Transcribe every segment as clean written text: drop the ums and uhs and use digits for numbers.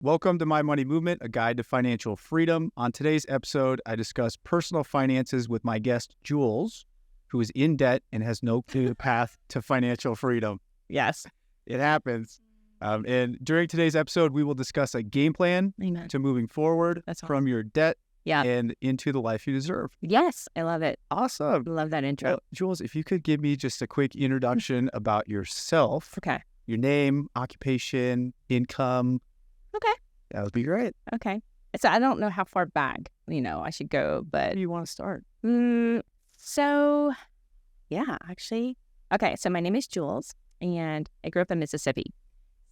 Welcome to My Money Movement, a guide to financial freedom. On today's episode, I discuss personal finances with my guest, Jules, who is in debt and has no clear path to financial freedom. Yes. It happens. And during today's episode, we will discuss a game plan Amen. to moving forward from your debt and into the life you deserve. Yes, I love it. Awesome. Love that intro. Jules, if you could give me just a quick introduction about yourself. Okay. Your name, occupation, income. Okay. That would be great. Okay. So I don't know how far back, I should go, but... Where do you want to start? Okay, so my name is Jules, and I grew up in Mississippi.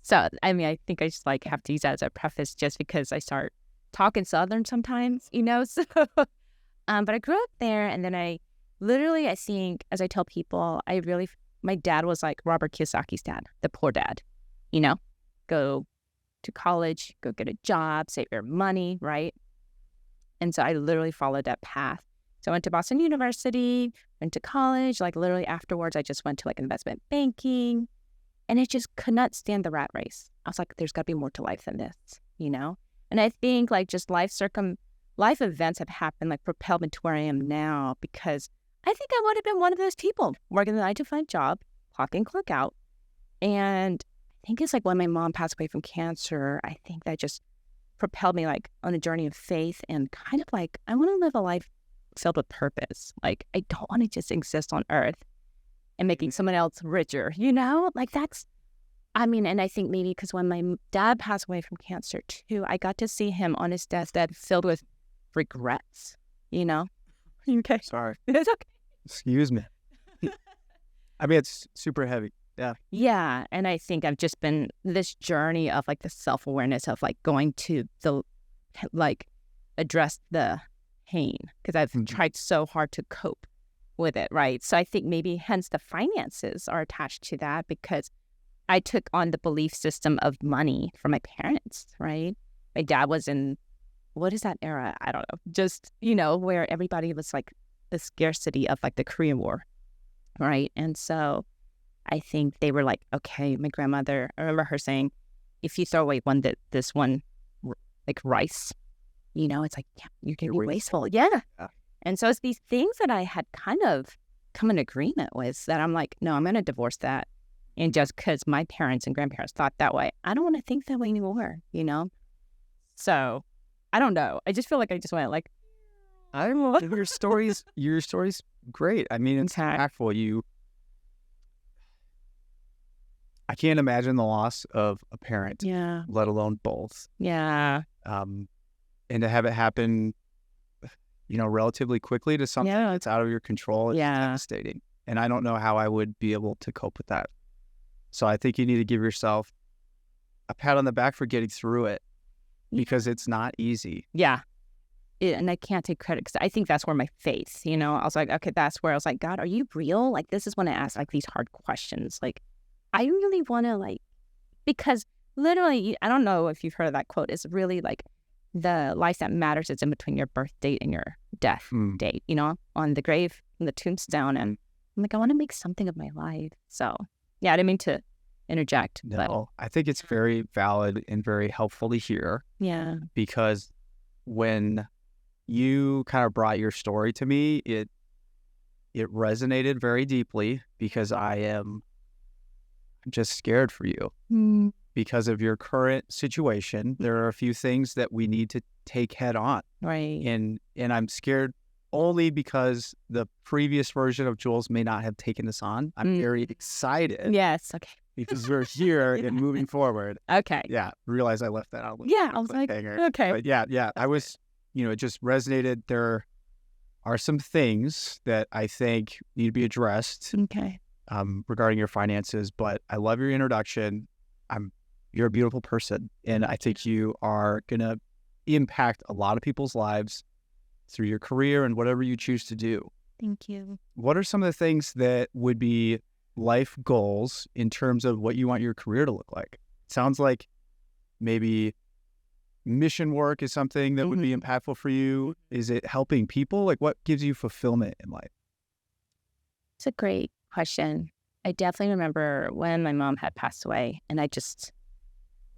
So, I think I just, have to use that as a preface just because I start talking Southern sometimes, so... but I grew up there, and then I think, as I tell people, my dad was like Robert Kiyosaki's dad, the poor dad, go to college, go get a job, save your money, right? And so I literally followed that path. So I went to Boston University, went to college, literally afterwards, I just went to investment banking, and I just could not stand the rat race. I was like, there's got to be more to life than this, And I think just life events have happened, propelled me to where I am now, because I think I would have been one of those people working a 9-to-5 job, clock in, clock out. And I think it's when my mom passed away from cancer, I think that just propelled me on a journey of faith and kind of I want to live a life filled with purpose. I don't want to just exist on earth and making someone else richer, and I think maybe because when my dad passed away from cancer too, I got to see him on his deathbed filled with regrets, Okay. Sorry. It's okay. Excuse me. It's super heavy. Yeah. Yeah. And I think I've just been this journey of the self-awareness of going to the, address the pain, because I've tried so hard to cope with it. Right. So I think maybe hence the finances are attached to that, because I took on the belief system of money from my parents. Right. My dad was in, what is that era? I don't know. Just, where everybody was the scarcity of the Korean War. Right. And so I think they were okay, my grandmother, I remember her saying, if you throw away this one, rice, it's you're going to be wasteful. Yeah. And so it's these things that I had kind of come in agreement with that I'm no, I'm going to divorce that. And just because my parents and grandparents thought that way, I don't want to think that way anymore, So I don't know. I just feel I just went I don't know. Your story's great. It's impactful. I can't imagine the loss of a parent, let alone both. Yeah. And to have it happen, relatively quickly to something that's out of your control is devastating. And I don't know how I would be able to cope with that. So I think you need to give yourself a pat on the back for getting through it, because it's not easy. Yeah. And I can't take credit, because I think that's where my faith, I was okay, that's where I was God, are you real? This is when I ask these hard questions. I really want to because literally, I don't know if you've heard of that quote, it's really the life that matters is in between your birth date and your death date, on the grave and the tombstone. And I'm I want to make something of my life. So yeah, I didn't mean to interject. No, I think it's very valid and very helpful to hear. Yeah. Because when you kind of brought your story to me, it resonated very deeply, because I'm just scared for you. Because of your current situation. There are a few things that we need to take head on. Right. And I'm scared only because the previous version of Jules may not have taken this on. I'm very excited. Yes. Okay. Because we're here and moving forward. Okay. Yeah. Realize I left that out. Yeah. I was okay. But yeah. I was, it just resonated. There are some things that I think need to be addressed. Okay. Regarding your finances, but I love your introduction. You're a beautiful person, and I think you are going to impact a lot of people's lives through your career and whatever you choose to do. Thank you. What are some of the things that would be life goals in terms of what you want your career to look like? It sounds like maybe mission work is something that would be impactful for you. Is it helping people? What gives you fulfillment in life? It's a great question. I definitely remember when my mom had passed away, and I just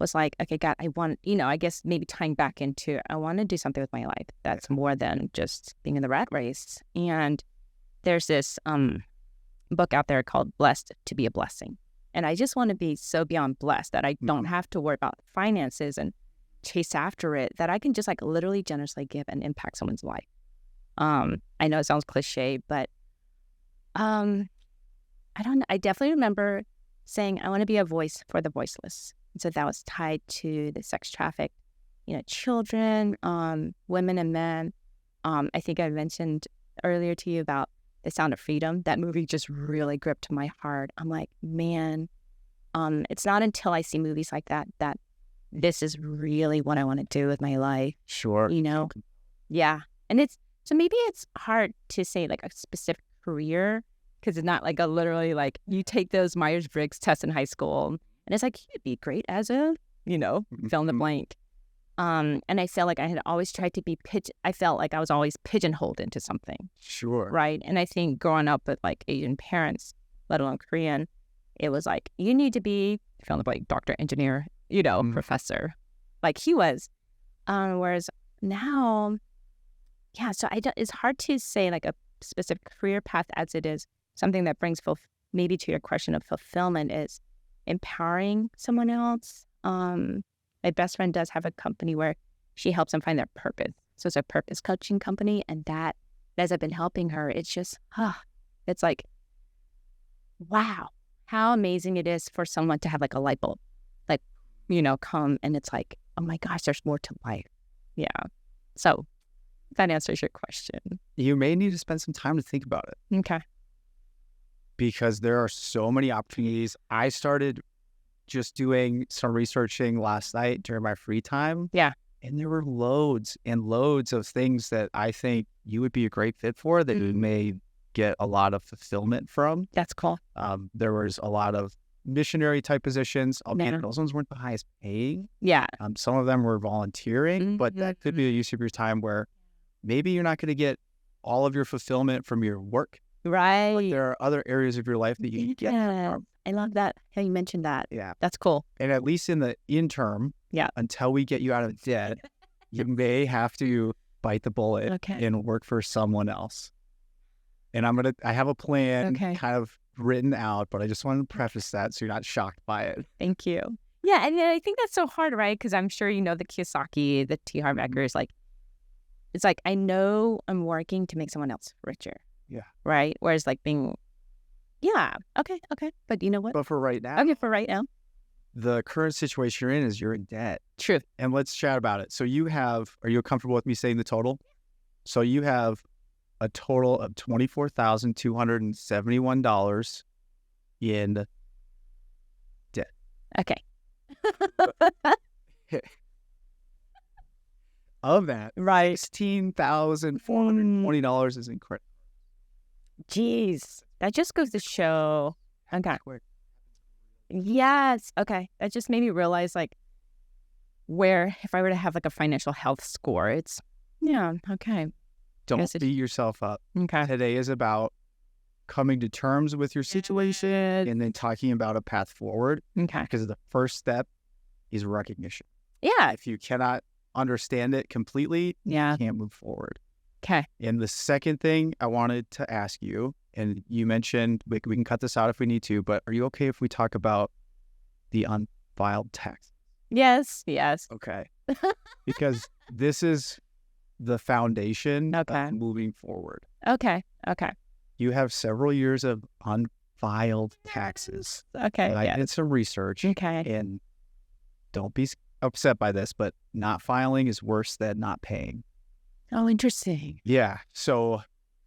was like, okay, God, I want, I guess maybe tying back into, I want to do something with my life that's more than just being in the rat race. And there's this book out there called Blessed to be a Blessing. And I just want to be so beyond blessed that I don't have to worry about finances and chase after it, that I can just like literally generously give and impact someone's life. I know it sounds cliche, but I don't know. I definitely remember saying I want to be a voice for the voiceless. And so that was tied to the sex trafficked, children, women and men. I think I mentioned earlier to you about The Sound of Freedom. That movie just really gripped my heart. I'm like, man, it's not until I see movies like that that this is really what I want to do with my life. Sure. Yeah. And so maybe it's hard to say like a specific career, because it's not like a literally like you take those Myers-Briggs tests in high school and it's like, you'd be great as a, fill in the blank. And I felt like I had always tried to be I felt like I was always pigeonholed into something. Sure. Right. And I think growing up with like Asian parents, let alone Korean, it was like, you need to be fill in the blank, doctor, engineer, professor, like he was. Whereas now, yeah, so it's hard to say like a specific career path as it is something that brings maybe to your question of fulfillment is empowering someone else. My best friend does have a company where she helps them find their purpose. So it's a purpose coaching company. And that, as I've been helping her, it's just, it's like, wow, how amazing it is for someone to have like a light bulb, like, come and it's like, oh my gosh, there's more to life. Yeah. So that answers your question. You may need to spend some time to think about it. Okay. Because there are so many opportunities. I started just doing some researching last night during my free time. Yeah. And there were loads and loads of things that I think you would be a great fit for that you may get a lot of fulfillment from. That's cool. There was a lot of missionary type positions. Those ones weren't the highest paying. Yeah. Some of them were volunteering, but that could be a use of your time where maybe you're not going to get all of your fulfillment from your work. Right. But there are other areas of your life that you can get from. I love that. How you mentioned that. Yeah. That's cool. And at least in the interim, until we get you out of debt, you may have to bite the bullet and work for someone else. And I have a plan kind of written out, but I just wanted to preface that so you're not shocked by it. Thank you. Yeah. And I think that's so hard, right? Because I'm sure the Kiyosaki, the T. Harv Ekers, like, it's like, I know I'm working to make someone else richer. Yeah. Right? Whereas like being, okay. But you know what? But for right now. Okay, for right now. The current situation you're in is you're in debt. True. And let's chat about it. So are you comfortable with me saying the total? So you have a total of $24,271 in debt. Okay. Of that, right, $16,420 is in credit. Jeez, that just goes to show. Okay. Yes. Okay. That just made me realize like where if I were to have like a financial health score, it's okay. Don't beat yourself up. Okay. Today is about coming to terms with your situation and then talking about a path forward. Okay. Because the first step is recognition. Yeah. If you cannot understand it completely, you can't move forward. Okay. And the second thing I wanted to ask you, and you mentioned we can cut this out if we need to, but are you okay if we talk about the unfiled tax? Yes. Okay. Because this is the foundation of moving forward. Okay. You have several years of unfiled taxes. Okay. I did some research. Okay. And don't be upset by this, but not filing is worse than not paying. Oh, interesting. Yeah. So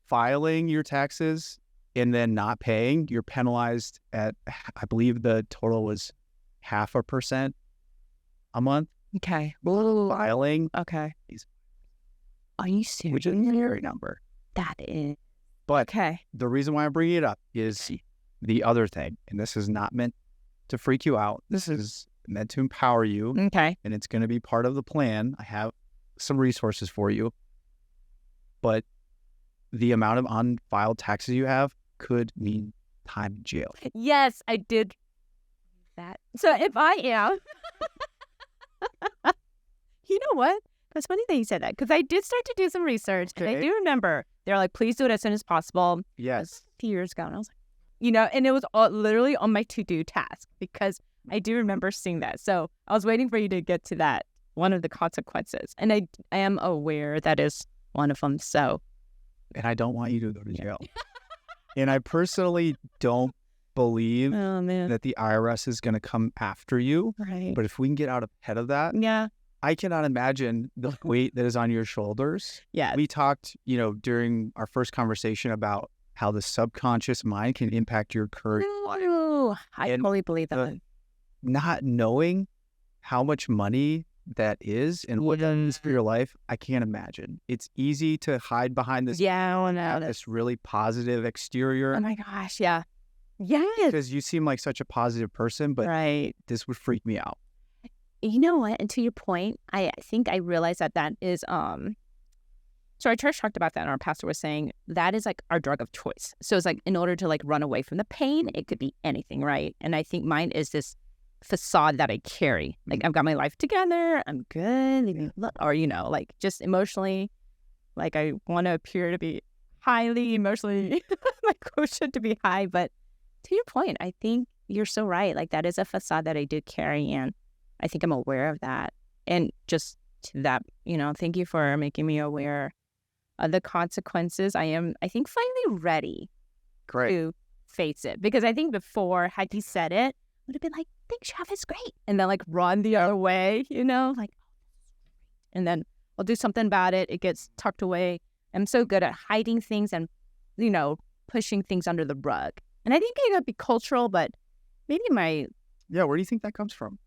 filing your taxes and then not paying, you're penalized at, I believe the total was 0.5% a month. Okay. Filing. Okay. Are you serious? Which is a scary number. That is. But the reason why I'm bringing it up is the other thing, and this is not meant to freak you out. This is meant to empower you. Okay. And it's going to be part of the plan. I have some resources for you. But the amount of unfiled taxes you have could mean time in jail. Yes, I did that. So if I am, know what? That's funny that you said that because I did start to do some research. And I Okay. do remember they're like, please do it as soon as possible. Yes. A few years ago. And I was like, and it was literally on my to-do task because I do remember seeing that. So I was waiting for you to get to that, one of the consequences. And I am aware that is one of them. So. And I don't want you to go to jail. And I personally don't believe Oh, man. that the IRS is going to come after you. Right. But if we can get out ahead of that, Yeah. I cannot imagine the weight that is on your shoulders. Yeah. We talked, during our first conversation about how the subconscious mind can impact your current life. I And totally believe that. Not knowing how much money that is and what that is for your life, I can't imagine. It's easy to hide behind this, this really positive exterior Oh my gosh, yeah. Yes. because you seem like such a positive person, but Right. this would freak me out. You know what? And to your point, I think I realized that is so our church talked about that and our pastor was saying that is like our drug of choice. So it's like in order to like run away from the pain, it could be anything, right? And I think mine is this facade that I carry. Like I've got my life together, I'm good, or like just emotionally, like I want to appear to be highly emotionally my quotient to be high. But to your point, I think you're so right. Like that is a facade that I do carry, and I think I'm aware of that. And just to that, thank you for making me aware of the consequences. I think, finally ready Great. to face it. Because I think before, had you said it, I would have been like, think Chef is great. And then like run the other way, like, and then I'll do something about it. It gets tucked away. I'm so good at hiding things and, pushing things under the rug. And I think it could be cultural, but maybe Yeah, where do you think that comes from?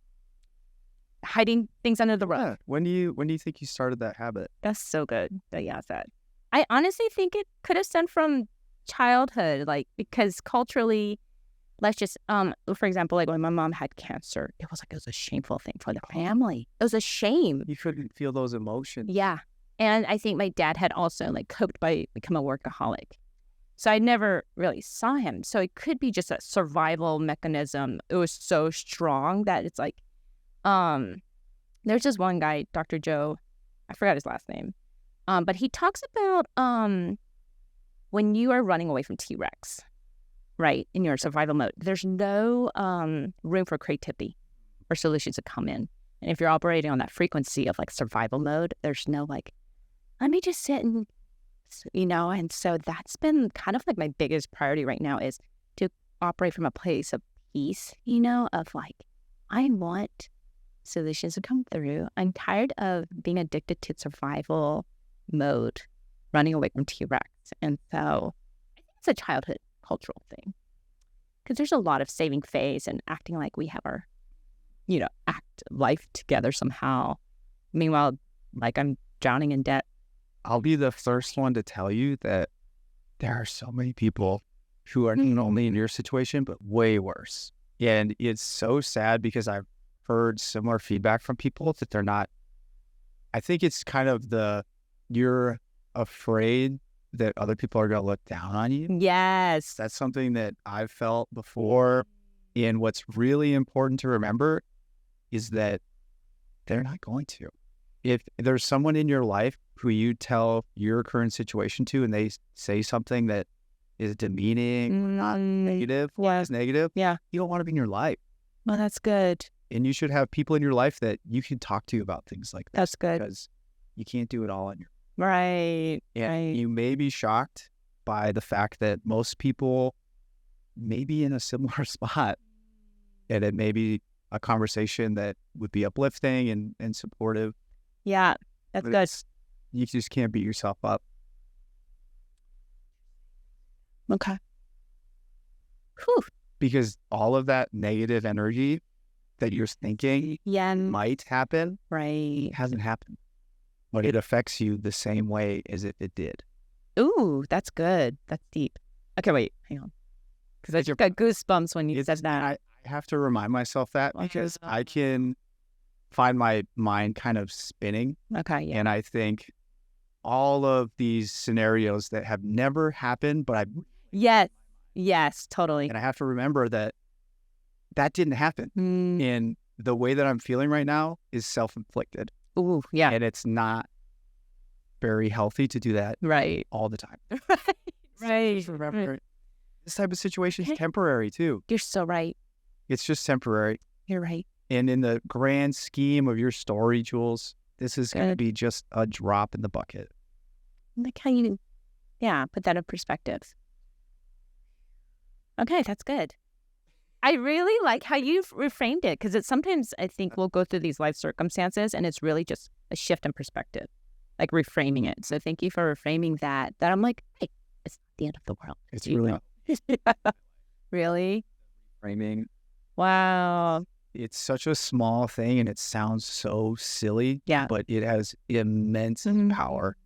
hiding things under the rug. Yeah. When do you think you started that habit? That's so good that you asked that. I honestly think it could have stemmed from childhood, like because culturally, let's just for example, like when my mom had cancer, it was a shameful thing for the family. It was a shame. You couldn't feel those emotions. Yeah. And I think my dad had also like coped by become a workaholic. So I never really saw him. So it could be just a survival mechanism. It was so strong that it's like, there's this one guy, Dr. Joe, I forgot his last name. But he talks about when you are running away from T-Rex, right, in your survival mode, there's no room for creativity or solutions to come in. And if you're operating on that frequency of like survival mode, there's no like, let me just sit and, and so that's been kind of like my biggest priority right now is to operate from a place of peace, of like, I want solutions to come through. I'm tired of being addicted to survival mode, running away from T-Rex. And so I think it's a childhood cultural thing because there's a lot of saving face and acting like we have our, act life together somehow. Meanwhile, like I'm drowning in debt. I'll be the first one to tell you that there are so many people who are not only in your situation, but way worse. And it's so sad because I've heard similar feedback from people that they're not. I think it's kind of you're afraid that other people are going to look down on you. Yes. That's something that I've felt before. And what's really important to remember is that they're not going to. If there's someone in your life who you tell your current situation to and they say something that is demeaning, not negative, is negative, yeah, you don't want to be in your life. Well, that's good. And you should have people in your life that you can talk to about things like that. That's good. Because you can't do it all on your own. Right. And right. You may be shocked by the fact that most people may be in a similar spot. And it may be a conversation that would be uplifting and supportive. Yeah, that's good. You just can't beat yourself up. Okay. Whew. Because all of that negative energy that you're thinking might happen, right, hasn't happened. But it affects you the same way as if it did. Ooh, that's good. That's deep. Okay, wait, hang on. Because I just got goosebumps when you said that. I have to remind myself that because I can find my mind kind of spinning. Okay, yeah. And I think all of these scenarios that have never happened, but Yes, totally. And I have to remember that didn't happen. And the way that I'm feeling right now is self-inflicted. Ooh, yeah. And it's not very healthy to do that Right. all the time. Right. Just remember, this type of situation is Okay. temporary too. You're so right. It's just temporary. You're right. And in the grand scheme of your story, Jules, this is going to Good. be just a drop in the bucket. I like how you, put that in perspective. Okay, that's good. I really like how you've reframed it because it's sometimes I think we'll go through these life circumstances and it's really just a shift in perspective, like reframing it. So thank you for reframing that. That I'm like, hey, it's not the end of the world. It's You really know? Really? framing. Wow. It's such a small thing and it sounds so silly, Yeah. but it has immense power.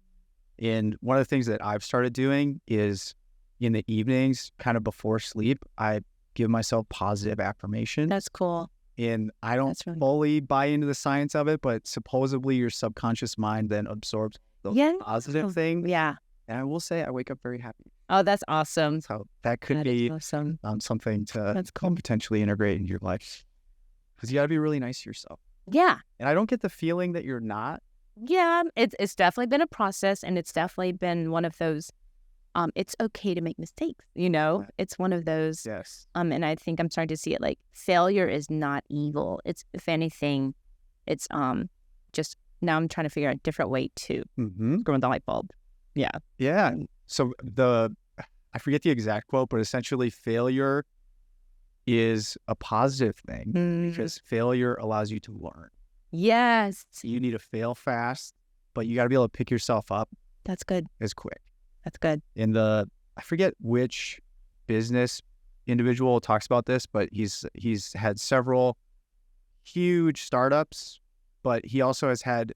And one of the things that I've started doing is in the evenings, kind of before sleep, I give myself positive affirmation. That's cool. And I don't That's really fully buy into the science of it, but supposedly your subconscious mind then absorbs those positive things. Yeah. And I will say I wake up very happy. Oh, that's awesome. So that could That be is awesome. something to That's cool. potentially integrate into your life. Because you got to be really nice to yourself. Yeah. And I don't get the feeling that you're not. Yeah. It's definitely been a process and it's definitely been one of those, it's okay to make mistakes, It's one of those. Yes. And I think I'm starting to see it like failure is not evil. It's, if anything, it's just now I'm trying to figure out a different way to screw with the light bulb. Yeah. Yeah. So I forget the exact quote, but essentially failure is a positive thing because failure allows you to learn. Yes. You need to fail fast, but you got to be able to pick yourself up That's good. as quick. That's good. And I forget which business individual talks about this, but he's had several huge startups, but he also has had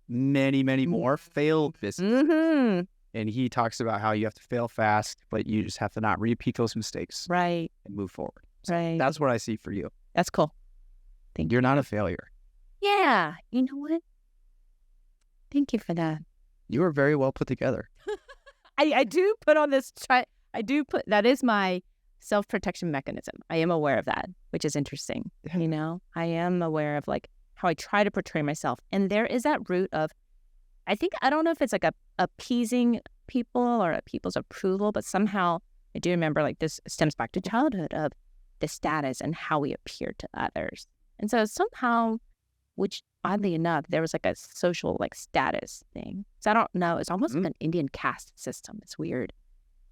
many, many more failed businesses. And he talks about how you have to fail fast, but you just have to not repeat those mistakes Right. and move forward. So Right. that's what I see for you. That's cool. You're not a failure. Yeah. You know what? Thank you for that. You are very well put together. I do put on this, that is my self-protection mechanism. I am aware of that, which is interesting. I am aware of like how I try to portray myself. And there is that root of, I don't know if it's like appeasing people or people's approval, but somehow I do remember like this stems back to childhood of the status and how we appear to others. And so somehow, which oddly enough, there was like a social like status thing. So I don't know. It's almost like an Indian caste system. It's weird.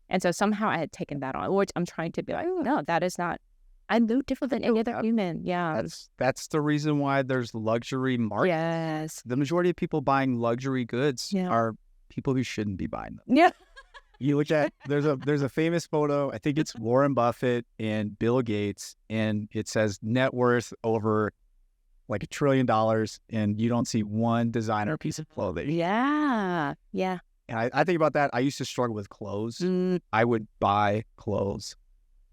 And so somehow I had taken that on, which I'm trying to be like, no, that is not, I'm no different than any other human. Yeah. That's the reason why there's luxury markets. Yes. The majority of people buying luxury goods are people who shouldn't be buying them. Yeah. You look at there's a famous photo. I think it's Warren Buffett and Bill Gates, and it says net worth over like $1 trillion, and you don't see one designer piece of clothing. Yeah. Yeah. And I think about that. I used to struggle with clothes. I would buy clothes.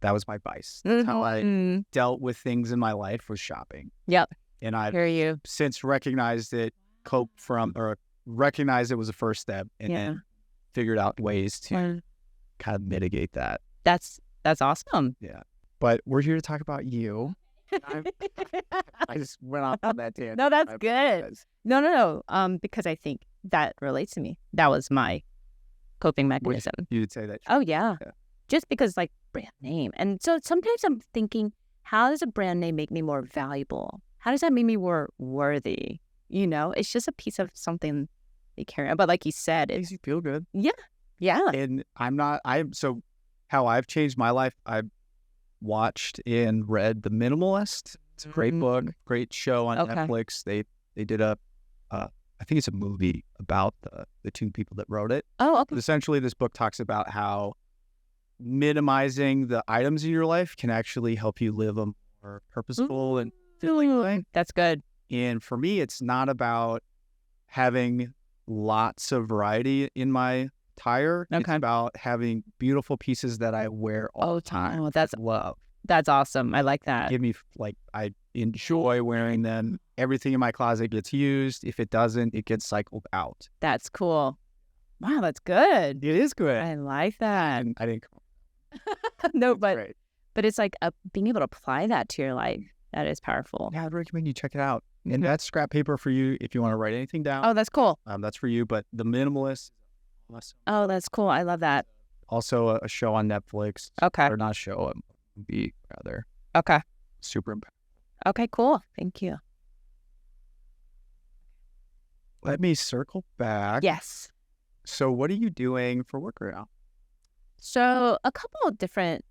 That was my vice. That's how I dealt with things in my life, was shopping. Yep. And I've Hear you. since recognized it, recognized it was a first step, and then figured out ways to kind of mitigate that. That's awesome. Yeah. But we're here to talk about you. I just went off on that tangent. No, that's good. No. Because I think that relates to me. That was my coping mechanism. You would say that. Oh, yeah. Just because like brand name. And so sometimes I'm thinking, how does a brand name make me more valuable? How does that make me more worthy? It's just a piece of something they carry on. But like you said, It makes you feel good. Yeah. Yeah. And so how I've changed my life, I've watched and read The Minimalist. It's a great book, great show on Netflix. They did I think it's a movie about the two people that wrote it. Oh, okay. But essentially, this book talks about how minimizing the items in your life can actually help you live a more purposeful and fulfilling life. That's good. And for me, it's not about having lots of variety in my attire. It's about having beautiful pieces that I wear all the time. Oh, that's love. That's awesome. I like that. Give me I enjoy wearing them. Everything in my closet gets used. If it doesn't, it gets cycled out. That's cool. Wow, that's good. It is good. I like that. I didn't. No, but it's like being able to apply that to your life. That is powerful. Yeah, I'd recommend you check it out. And that's scrap paper for you if you want to write anything down. Oh, that's cool. That's for you. But The Minimalist, Oh, that's cool. I love that. also a show on Netflix. Okay. Or not show, a movie rather. Okay. Super impactful. Okay, cool. Thank you. Let me circle back. Yes. So what are you doing for work right now? So a couple of different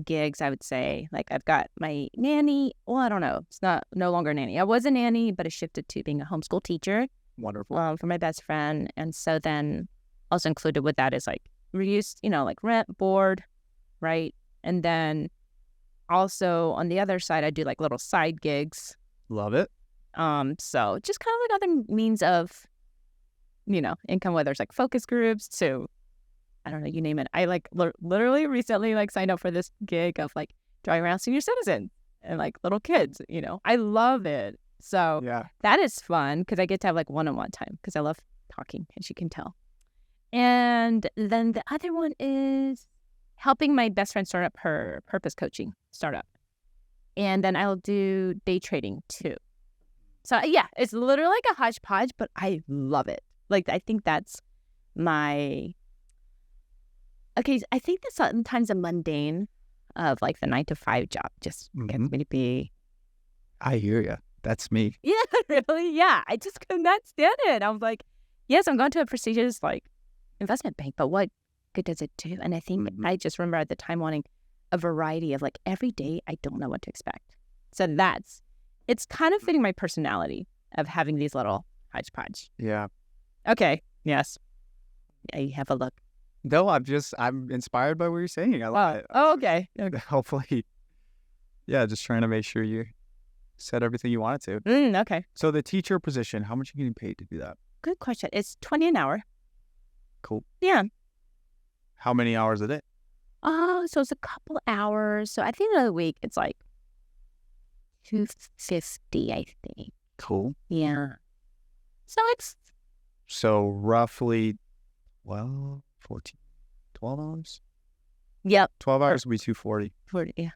gigs, I would say. Like I've got my nanny. Well, I don't know. It's no longer a nanny. I was a nanny, but I shifted to being a homeschool teacher Wonderful. for my best friend. And so then also included with that is like reuse, like rent, board, right? And then also on the other side, I do like little side gigs. Love it. So just kind of like other means of, income, whether it's like focus groups to, I don't know, you name it. I like literally recently like signed up for this gig of like driving around senior citizens and like little kids, I love it. So Yeah. that is fun because I get to have like one-on-one time because I love talking, as you can tell. And then the other one is helping my best friend start up her purpose coaching startup. And then I'll do day trading too. So yeah, it's literally like a hodgepodge, but I love it. Like, I think that's I think that sometimes the mundane of like the 9-to-5 job just gets me to be. I hear you. That's me. Yeah, really. Yeah. I just could not stand it. I was like, yes, I'm going to a prestigious like investment bank, but what good does it do? And I think I just remember at the time wanting a variety of like every day, I don't know what to expect. So it's kind of fitting my personality of having these little hodgepodge. Yeah. Okay. Yes. Yeah, you have a look. No, I'm inspired by what you're saying. I love it. Oh, okay. Hopefully. Yeah, just trying to make sure you said everything you wanted to. Okay. So the teacher position, how much are you getting paid to do that? Good question. It's $20 an hour. Cool. Yeah. How many hours a day? So it's a couple hours. So at the end of the week, it's like $250, I think. Cool. Yeah. So roughly 12 hours? Yep. 12 hours would be 240. 40, yeah.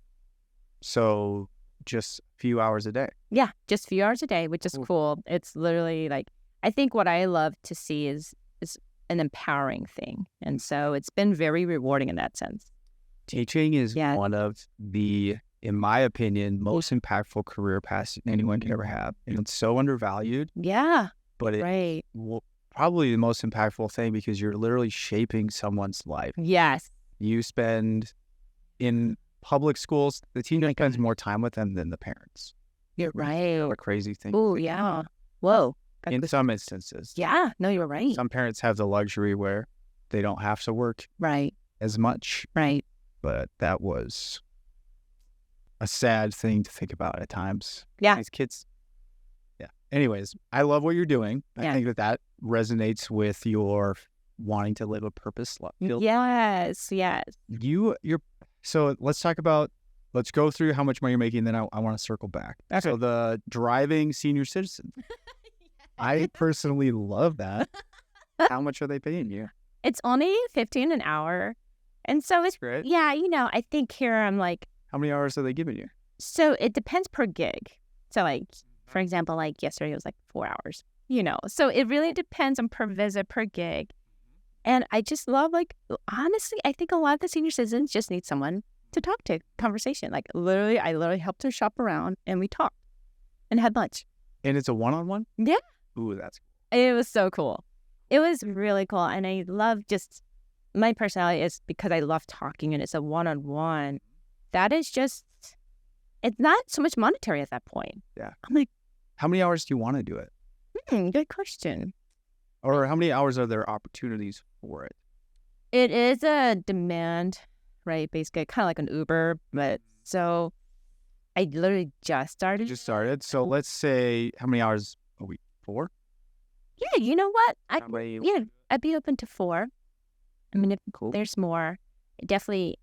So just a few hours a day. Yeah, just a few hours a day, which is cool. It's literally like, I think what I love to see is an empowering thing. And so it's been very rewarding in that sense. Teaching is one of the, in my opinion, most impactful career paths anyone can ever have. And it's so undervalued. Yeah. But it's probably the most impactful thing because you're literally shaping someone's life. Yes. You spend in public schools, the teacher spends more time with them than the parents. You're right. What a crazy thing. Oh, yeah. Whoa. In some instances. Yeah. No, you're right. Some parents have the luxury where they don't have to work as much. Right. But that was a sad thing to think about at times. Yeah. These kids. Yeah. Anyways, I love what you're doing. I think that resonates with your wanting to live a purpose. Yes. Yes. So let's go through how much money you're making, then I want to circle back. Okay. So the driving senior citizen. I personally love that. How much are they paying you? It's only $15 an hour. And so it's great. Yeah, I think here I'm like, how many hours are they giving you? So it depends per gig. So like, for example, like yesterday it was like 4 hours, so it really depends on per visit, per gig. And I just love, like, honestly, I think a lot of the senior citizens just need someone to talk to, conversation. Like I literally helped her shop around and we talked and had lunch. And it's a one-on-one? Yeah. Ooh, that's cool. It was so cool. It was really cool. And I love my personality is because I love talking and it's a one-on-one. That is just, it's not so much monetary at that point. Yeah. I'm like, how many hours do you want to do it? Good question. Or how many hours are there opportunities for it? It is a demand, right? Basically, kind of like an Uber. But so I literally just started. So let's say, how many hours a week? 4? Yeah, you know what? I'd be open to 4. I mean, if there's more, I definitely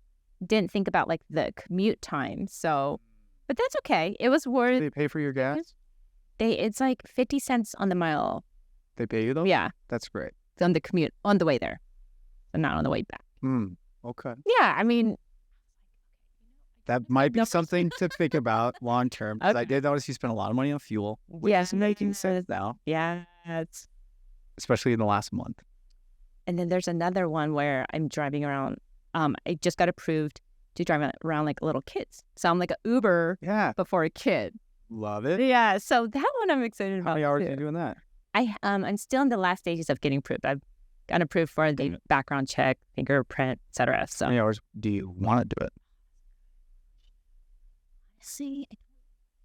didn't think about like the commute time. So, but that's okay. It was worth. Do they pay for your gas? It's like 50 cents on the mile. They pay you though? Yeah. That's great. On the commute, on the way there, and not on the way back. Okay. Yeah, I mean, that might be No. something to think about long term. 'Cause I Okay. did notice you spent a lot of money on fuel, which Yeah. is making sense now, Yeah. It's, especially in the last month. and then there's another one where I'm driving around. I just got approved to drive around like little kids. So I'm like an Uber, Yeah, but for a kid. love it. Yeah. So that one I'm excited How about many hours are too. you doing that? I'm still in the last stages of getting approved. I've gotten approved for the background check, fingerprint, etc. How So many hours do you want to do it? see,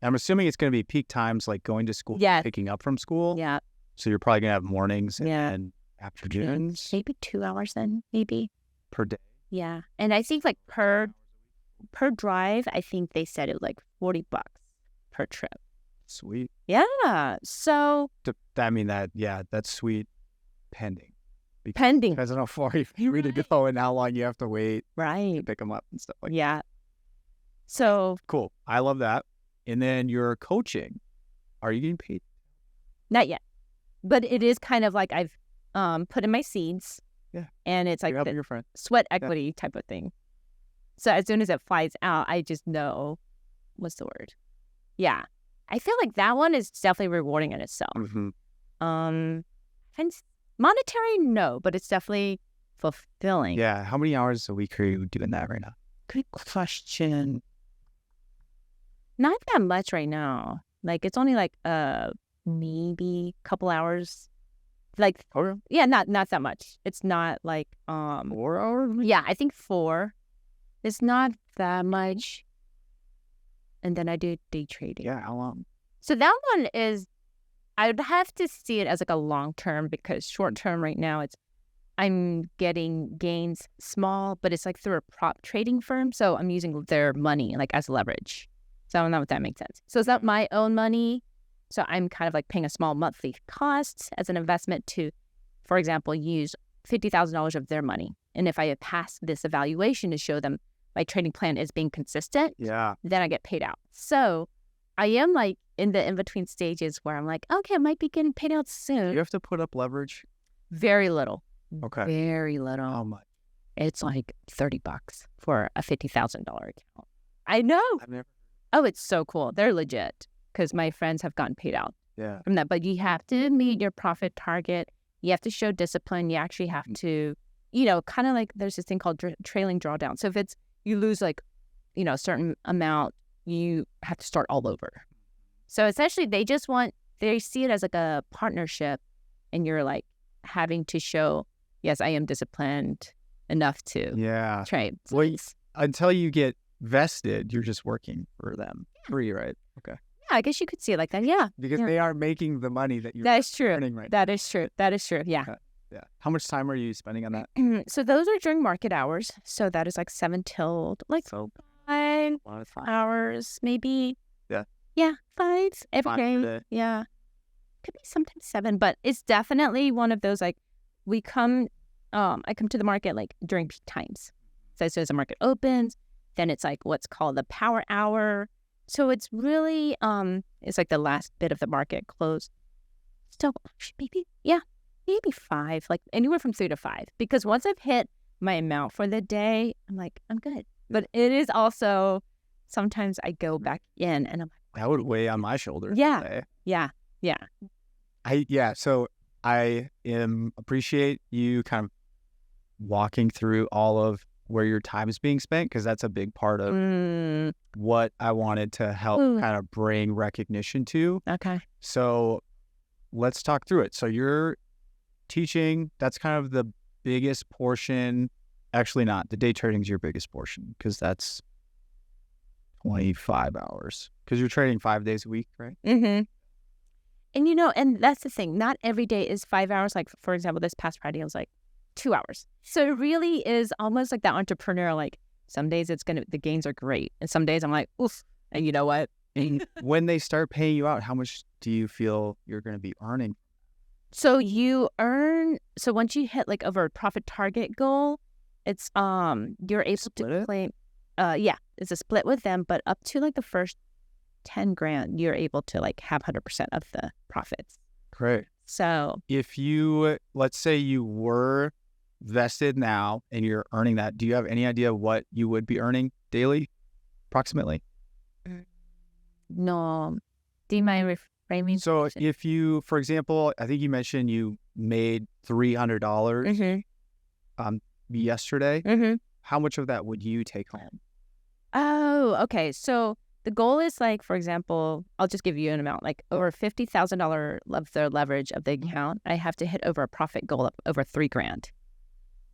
I'm assuming it's going to be peak times, like going to school, Yes. picking up from school. yeah, So you're probably going to have mornings Yeah. and afternoons maybe 2 hours then, maybe. per day. Yeah, and I think like per drive, I think they said it was like $40 per trip. Sweet. Yeah, so I mean, that's sweet pending. pending, Depends on how far you need to go and how long you have to wait to right? pick them up and stuff like that. Yeah. So Cool. I love that. And then your coaching. Are you getting paid? not yet, but it is kind of like I've put in my seeds. Yeah. And it's like You're helping the your friend. sweat equity type of thing. So as soon as it flies out, I just know what's the word. Yeah, I feel like that one is definitely rewarding in itself. Mm-hmm. And monetary, no, but it's definitely fulfilling. Yeah. How many hours a week are you doing that right now? Good question. Not that much right now. Like it's only like maybe a couple hours. Like Oh, yeah, not that much. It's not like 4 hours? yeah, I think 4. It's not that much. And then I do day trading. Yeah. How long? So that one is, I would have to see it as like a long term, because short term right now I'm getting gains small, but it's like through a prop trading firm. So I'm using their money like as leverage. So I don't know if that makes sense. So it's not my own money. So I'm kind of like paying a small monthly cost as an investment to, for example, use $50,000 of their money. And if I pass this evaluation to show them my trading plan is being consistent, Yeah. then I get paid out. So I am like in the in-between stages where I'm like, okay, I might be getting paid out Do soon. you have to put up leverage? Very little. Okay. Very little. How much? It's like $30 for a $50,000 account. I know. I've never. Oh, it's so cool. They're legit, because my friends have gotten paid out Yeah. from that. But you have to meet your profit target. You have to show discipline. You actually have to, kind of like there's this thing called trailing drawdown. So if you lose like, a certain amount, you have to start all over. So essentially they see it as like a partnership, and you're like having to show, yes, I am disciplined enough to Yeah. trade. So Well, it's- until you get vested, you're just working for them. Free, right? Okay. yeah, I guess you could see it like that. Yeah, Because Yeah. they are making the money that you're that is true. earning right That is true. That is true. Yeah. now. Yeah. How much time are you spending on that? So those are during market hours. So that is like 7 till like So 5 a lot of time. hours, maybe. Yeah. Yeah, 5 every 5 day. per day. Yeah. Could be sometimes 7, but it's definitely one of those like I come to the market like during peak times. So as soon as the market opens, then it's like what's called the power hour. So it's really it's like the last bit of the market close. So maybe 5, like anywhere from 3 to 5. Because once I've hit my amount for the day, I'm like, I'm good. But it is also sometimes I go back in and I'm like, That would weigh on my shoulders. Yeah. today. yeah. So I appreciate you kind of walking through all of where your time is being spent, because that's a big part of what I wanted to help Ooh. kind of bring recognition to. Okay. So let's talk through it. So you're teaching, that's kind of the biggest portion. Actually not. The day trading is your biggest portion, because that's 25 hours. Because you're trading 5 days a week, right? Mm-hmm. And and that's the thing. Not every day is 5 hours. Like, for example, this past Friday, I was like 2 hours. So it really is almost like that entrepreneur. Like some days the gains are great. And some days I'm like, oof. And you know what? When they start paying you out, how much do you feel you're going to be earning? So once you hit like over a profit target goal, it's you're able Split to it? claim it's a split with them, but up to like the first 10 grand, you're able to like have 100% of the profits. Great. So If let's say you were vested now and you're earning that, do you have any idea what you would be earning daily? approximately? No. Do you mind reframing? So if you, for example, I think you mentioned you made $300 yesterday. How much of that would you take home? Oh, okay. So the goal is like, for example, I'll just give you an amount, like over $50,000 of the leverage of the account. I have to hit over a profit goal of over $3,000.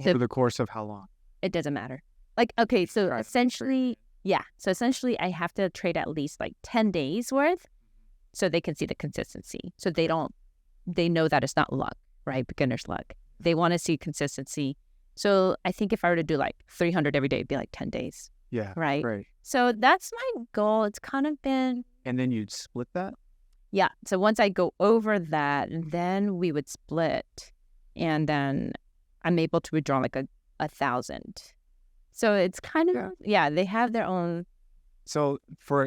So Over the course of how long? it doesn't matter. Like, okay, so Right. essentially, yeah. So essentially I have to trade at least like 10 days worth so they can see the consistency. So they know that it's not luck, right? Beginner's luck. They want to see consistency. So I think if I were to do like 300 every day, it'd be like 10 days. Yeah. Right. Great. So that's my goal. It's kind of been, And then you'd split that? yeah. So once I go over that, then we would split. And then I'm able to withdraw like 1,000. So it's kind of, yeah, they have their own. So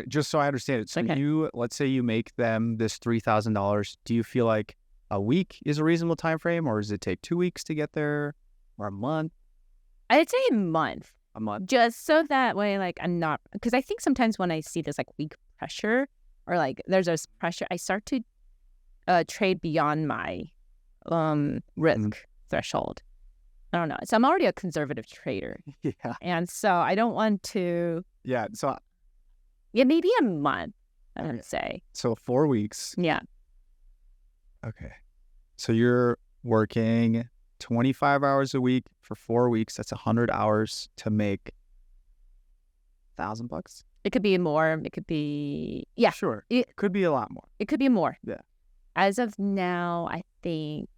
just so I understand it, so Okay. let's say you make them this $3,000. Do you feel like a week is a reasonable time frame, or does it take 2 weeks to get there, or a month? I'd say a month. A month. Just so that way, like, I'm not, because I think sometimes when I see this like weak pressure or like there's this pressure, I start to trade beyond my risk threshold. I don't know. So I'm already a conservative trader. Yeah. And so I don't want to, Yeah. So maybe a month, I would say. 4 weeks. Yeah. Okay. So you're working 25 hours a week for 4 weeks. That's 100 hours to make $1,000. It could be more. It could be, yeah. Sure. It could be a lot more. It could be more. Yeah. As of now, I think,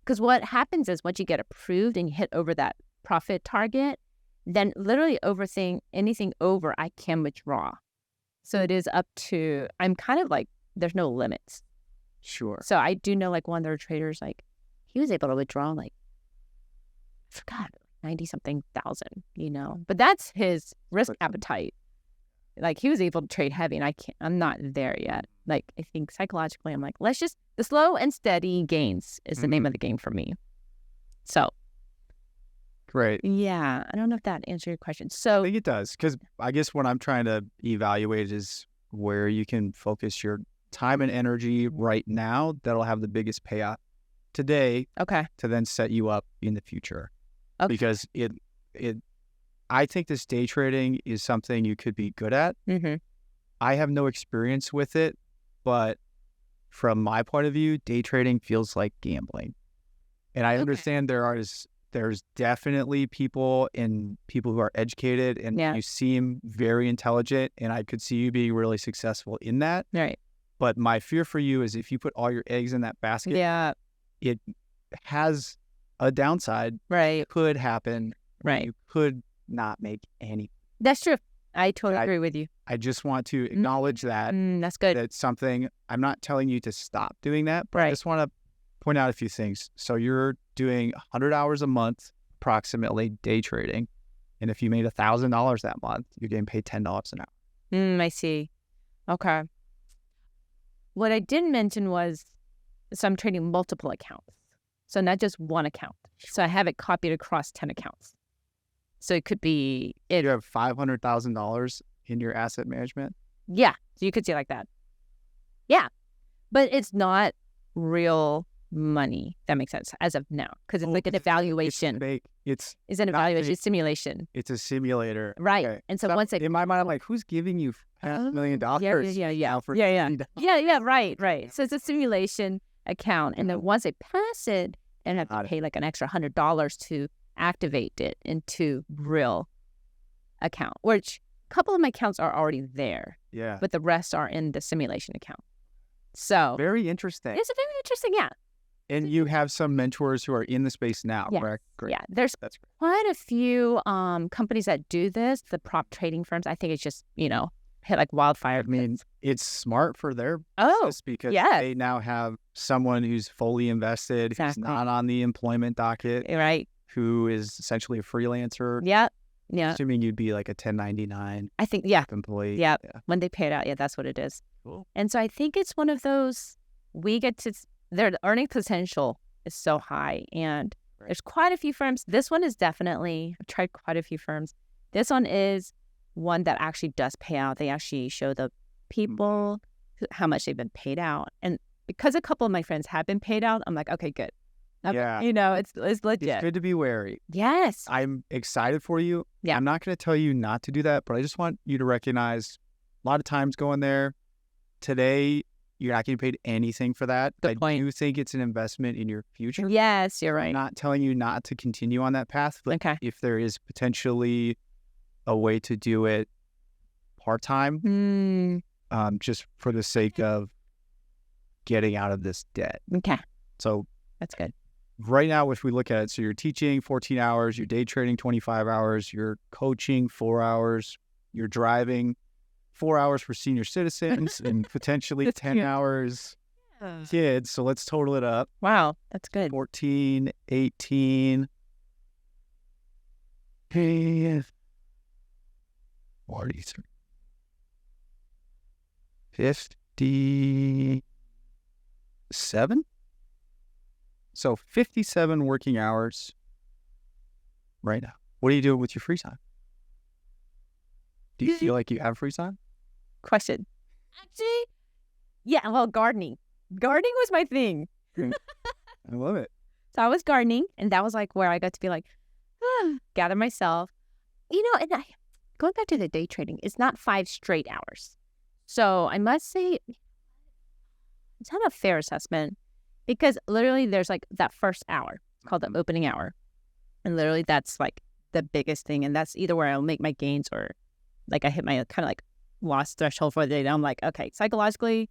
because what happens is once you get approved and you hit over that profit target, then literally anything over, I can withdraw. So it is up to, I'm kind of like, there's no limits. Sure. So I do know like one of their traders, like he was able to withdraw like, I forgot, 90 something thousand, but that's his risk appetite. Like he was able to trade heavy and I'm not there yet. Like I think psychologically, I'm like, the slow and steady gains is the name of the game for me. So. Great. Yeah. I don't know if that answered your question. I think it does, because I guess what I'm trying to evaluate is where you can focus your time and energy right now that'll have the biggest payoff today. Okay. To then set you up in the future. Okay. Because I think this day trading is something you could be good at. I have no experience with it, but from my point of view, day trading feels like gambling. And I understand there's definitely people who are educated and you seem very intelligent, and I could see you being really successful in that. Right. But my fear for you is if you put all your eggs in that basket, it has a downside. Right. It could happen. Right. You could not make any. That's true. I totally agree with you. I just want to acknowledge that. That's good. That's something, I'm not telling you to stop doing that, but I just want to point out a few things. So you're doing 100 hours a month, approximately, day trading. And if you made $1,000 that month, you're getting paid $10 an hour. I see. Okay. What I didn't mention was, so I'm trading multiple accounts. So not just one account. So I have it copied across 10 accounts. So it could be... You have $500,000 in your asset management? Yeah. So you could see it like that. Yeah. But it's not real money. That makes sense as of now. Because it's like an evaluation. It's an evaluation. It's simulation. It's a simulator. Right. Okay. And so once in my mind, I'm like, who's giving you $500,000? Yeah. Right. So it's a simulation account. And then once I pass it, and I have to pay like an extra $100 to activate it into real account, which a couple of my accounts are already there. Yeah. But the rest are in the simulation account. So very interesting. It's a very interesting, yeah. And you have some mentors who are in the space now, correct? Great. Yeah. There's quite a few companies that do this, the prop trading firms. I think it's just, hit like wildfire. I mean, it's smart for their business because they now have someone who's fully invested, who's not on the employment docket, right? Who is essentially a freelancer. Yeah. Assuming you'd be like a 1099. I think, employee. Yeah. When they pay it out, that's what it is. Cool. And so I think it's one of those, their earning potential is so high, and there's quite a few firms. This one is definitely, I've tried quite a few firms. This one is one that actually does pay out. They actually show the people how much they've been paid out. And because a couple of my friends have been paid out, I'm like, okay, good. Yeah. It's legit. It's good to be wary. Yes. I'm excited for you. Yeah. I'm not going to tell you not to do that, but I just want you to recognize a lot of times going there today, you're not getting paid anything for that. Good point. I do think it's an investment in your future. Yes, you're right. I'm not telling you not to continue on that path, but Okay. if there is potentially a way to do it part-time, just for the sake of getting out of this debt. Okay. So that's good. Right now, if we look at it, so you're teaching 14 hours, you're day trading 25 hours, you're coaching 4 hours, you're driving 4 hours for senior citizens and potentially 10 cute. hours kids. So let's total it up. Wow, that's good. 14, 18, 43, 57? So 57 working hours right now. What are you doing with your free time? Do you feel like you have free time? Question. Actually, yeah, well, gardening. Gardening was my thing. I love it. So I was gardening, and that was like where I got to be like, gather myself. And going back to the day trading, it's not 5 straight hours. So I must say, it's not a fair assessment. Because literally there's like that first hour called the opening hour. And literally that's like the biggest thing. And that's either where I'll make my gains or like I hit my kind of like loss threshold for the day. And I'm like, okay, psychologically,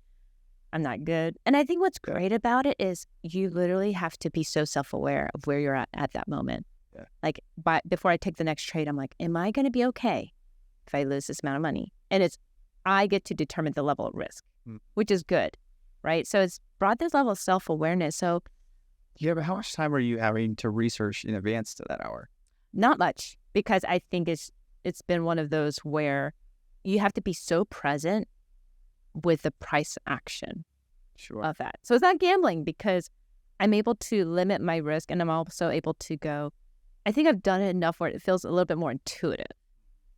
I'm not good. And I think what's great about it is you literally have to be so self-aware of where you're at that moment. Yeah. Like before I take the next trade, I'm like, am I going to be okay if I lose this amount of money? And I get to determine the level of risk, which is good. Right. So it's brought this level of self-awareness. So yeah, but how much time are you having to research in advance to that hour? Not much, because I think it's been one of those where you have to be so present with the price action of that. So it's not gambling because I'm able to limit my risk and I'm also able to go, I think I've done it enough where it feels a little bit more intuitive.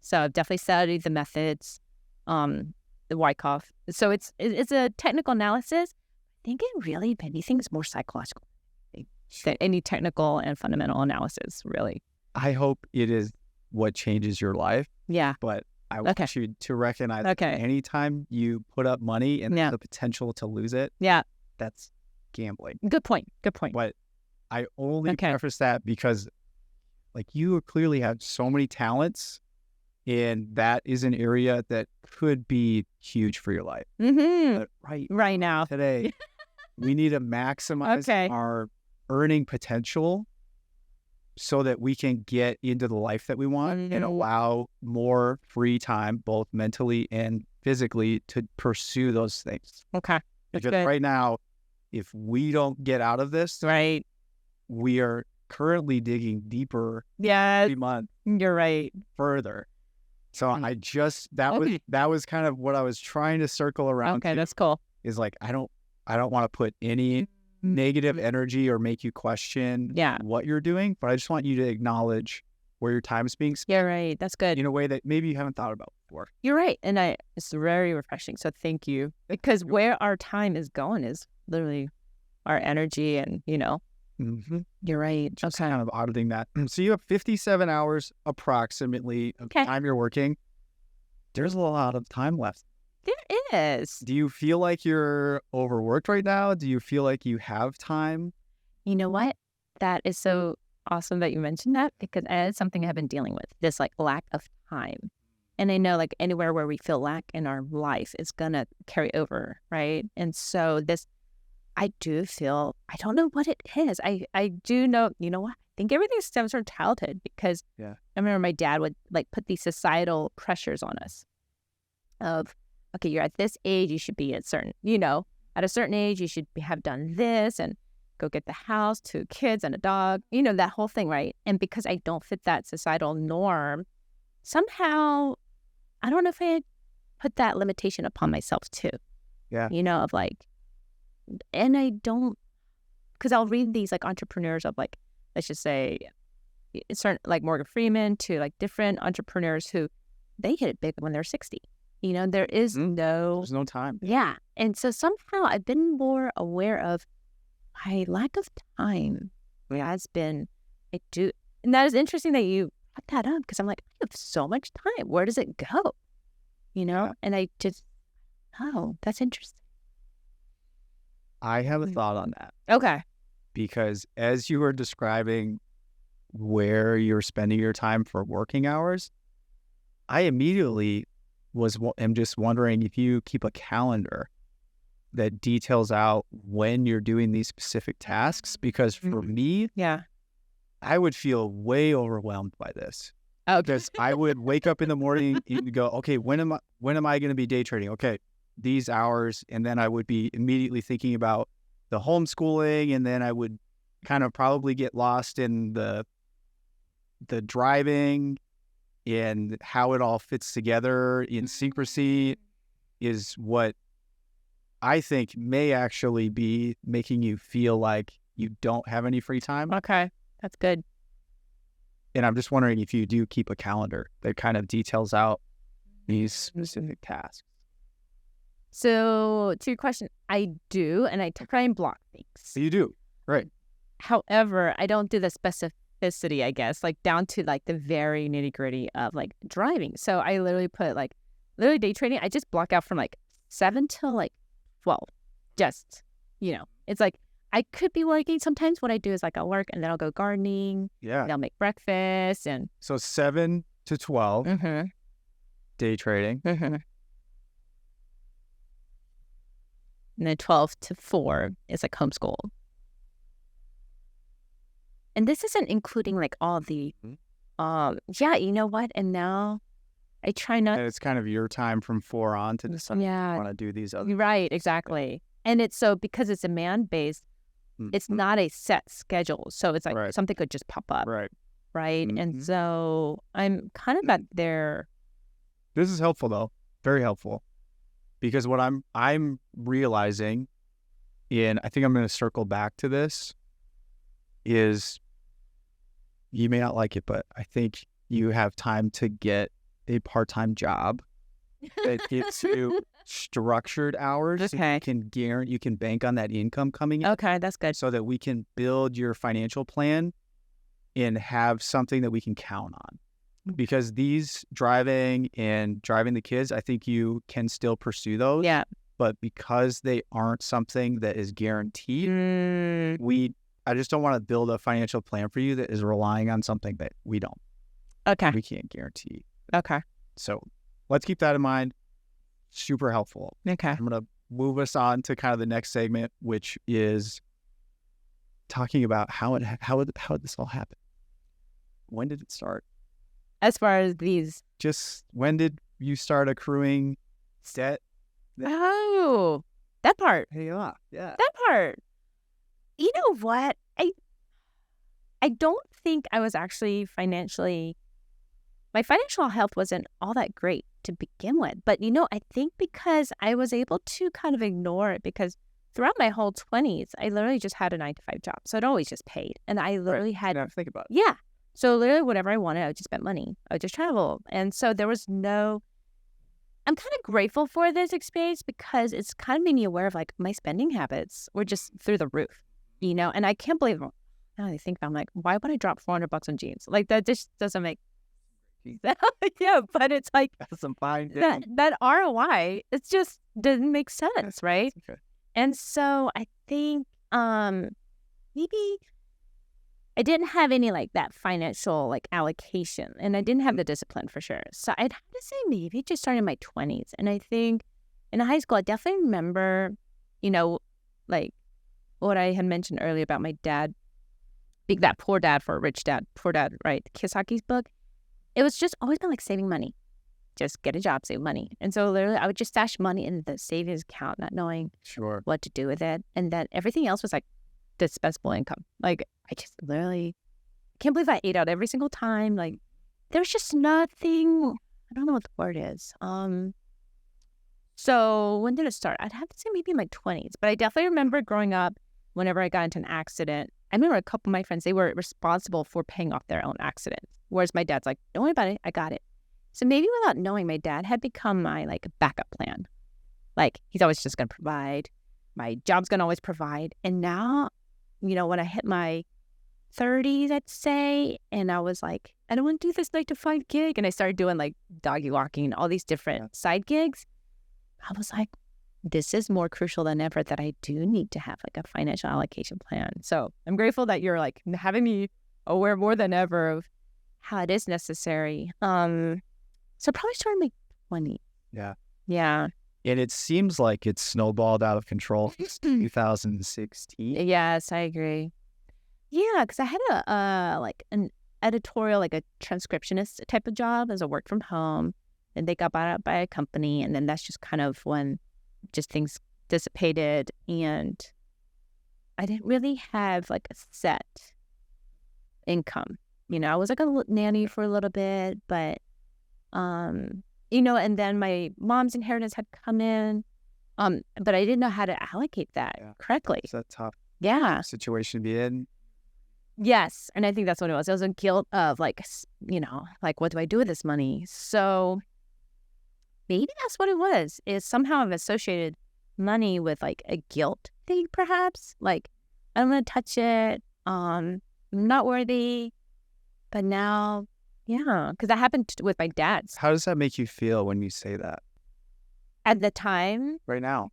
So I've definitely studied the methods, the Wyckoff. So it's a technical analysis. I think it really, if anything, is more psychological than any technical and fundamental analysis, really. I hope it is what changes your life. Yeah. But I want you to recognize that anytime you put up money and the potential to lose it, that's gambling. Good point. But I only preface that because like you clearly have so many talents, and that is an area that could be huge for your life. Mm-hmm. But right now, today, we need to maximize our earning potential so that we can get into the life that we want and allow more free time, both mentally and physically, to pursue those things. Okay. Because right now, if we don't get out of this, we are currently digging deeper every month. You're right. Further. So that was kind of what I was trying to circle around. Okay, that's cool. Is like I don't want to put any negative energy or make you question what you're doing, but I just want you to acknowledge where your time is being spent. You're right. That's good. In a way that maybe you haven't thought about before. You're right. And it's very refreshing. So thank you. Because where our time is going is literally our energy and, You're right. Just kind of auditing that. So you have 57 hours approximately of time you're working. There's a lot of time left. There is. Do you feel like you're overworked right now? Do you feel like you have time? You know what? That is so awesome that you mentioned that, because it's something I've been dealing with, this like lack of time. And I know like anywhere where we feel lack in our life is going to carry over, right? And so I do feel, I don't know what it is. I do know, you know what? I think everything stems from childhood, because I remember my dad would like put these societal pressures on us of, okay, you're at this age, you should be at a certain age, you should have done this and go get the house, 2 kids and a dog, that whole thing, right? And because I don't fit that societal norm, somehow, I don't know if I put that limitation upon myself too. Yeah. Of like, and I don't, because I'll read these like entrepreneurs of like, let's just say, certain like Morgan Freeman to like different entrepreneurs who they hit it big when they're 60. There is There's no time. yeah. And so somehow I've been more aware of my lack of time has been, and that is interesting that you brought that up because I'm like, I have so much time. Where does it go? Yeah. And I just, oh, that's interesting. I have a thought on that Okay. because as you were describing where you're spending your time for working hours, I immediately am just wondering if you keep a calendar that details out when you're doing these specific tasks. Because for me, Yeah. I would feel way overwhelmed by this. Okay. Because I would wake up in the morning and go, okay, when am I going to be day trading? Okay, these hours, and then I would be immediately thinking about the homeschooling, and then I would kind of probably get lost in the driving and how it all fits together in secrecy is what I think may actually be making you feel like you don't have any free time. Okay. That's good. And I'm just wondering if you do keep a calendar that kind of details out these specific tasks. So to your question, I do, and I try and block things. So you do, right? However, I don't do the specificity, I guess, like down to like the very nitty gritty of like driving. So I literally put like day trading. I just block out from like 7 till like 12. Just, it's like I could be working. Sometimes what I do is like I'll work and then I'll go gardening. Yeah. And I'll make breakfast and. So 7 to 12 day trading. And then 12 to 4 is like homeschool. And this isn't including like all the, yeah, you know what? And now I try not. And it's kind of your time from 4 on to decide if you Yeah. want to do these other. Right, exactly. And it's so because it's demand-based, it's not a set schedule. So it's like something could just pop up. Right. Right. And so I'm kind of at there. This is helpful though. Very helpful. Because what I'm realizing, and I think I'm going to circle back to this, is you may not like it, but I think you have time to get a part-time job that gives you structured hours. Okay. So you can bank on that income coming in. Okay, that's good. So that we can build your financial plan and have something that we can count on. Because these driving the kids, I think you can still pursue those. Yeah. But because they aren't something that is guaranteed, I just don't want to build a financial plan for you that is relying on something that we can't guarantee. Okay. So let's keep that in mind. Super helpful. Okay. I'm going to move us on to kind of the next segment, which is talking about how did this all happen? When did it start? As far as these. Just when did you start accruing debt? Oh, that part. Yeah. That part. You know what? I don't think I was actually my financial health wasn't all that great to begin with. But, I think because I was able to kind of ignore it because throughout my whole 20s, I literally just had a 9-to-5 job. So it always just paid. And I literally had. You think about it. Yeah. So literally whatever I wanted, I would just spend money. I would just travel. And so there was I'm kind of grateful for this experience because it's kind of made me aware of like my spending habits were just through the roof, and I can't believe now I think I'm like, why would I drop $400 on jeans? Like that just doesn't make sense. Yeah, but it's like That's some fine. that ROI, it just doesn't make sense, right? Okay. And so I think maybe I didn't have any like that financial like allocation, and I didn't have the discipline for sure. So I'd have to say maybe just started in my 20s. And I think in high school, I definitely remember, like what I had mentioned earlier about my dad being that poor dad for a rich dad, right? Kiyosaki's book. It was just always been like saving money. Just get a job, save money. And so literally I would just stash money in the savings account, not knowing what to do with it. And then everything else was like dispensable income. Like I just literally can't believe I ate out every single time. Like there was just nothing. I don't know what the word is. So when did it start? I'd have to say maybe in my 20s. But I definitely remember growing up, whenever I got into an accident, I remember a couple of my friends, they were responsible for paying off their own accidents. Whereas my dad's like, don't worry about it. I got it. So maybe without knowing, my dad had become my like backup plan. Like he's always just going to provide. My job's going to always provide. And now, when I hit my 30s, I'd say, and I was like, I don't want to do this 9 to 5 gig. And I started doing like doggy walking and all these different side gigs. I was like, this is more crucial than ever that I do need to have like a financial allocation plan. So I'm grateful that you're like having me aware more than ever of how it is necessary. So probably starting like 20. Yeah. Yeah. And it seems like it's snowballed out of control since 2016. Yes, I agree. Yeah, because I had like an editorial, like a transcriptionist type of job as a work from home. And they got bought out by a company. And then that's just kind of when just things dissipated. And I didn't really have like a set income. I was like a nanny for a little bit, but, and then my mom's inheritance had come in. But I didn't know how to allocate that correctly. It's a tough situation to be in. Yes. And I think that's what it was. It was a guilt of like, what do I do with this money? So maybe that's what it was, is somehow I've associated money with like a guilt thing, perhaps. Like, I don't want to touch it. I'm not worthy. But now, because that happened with my dad's. How does that make you feel when you say that? At the time? Right now?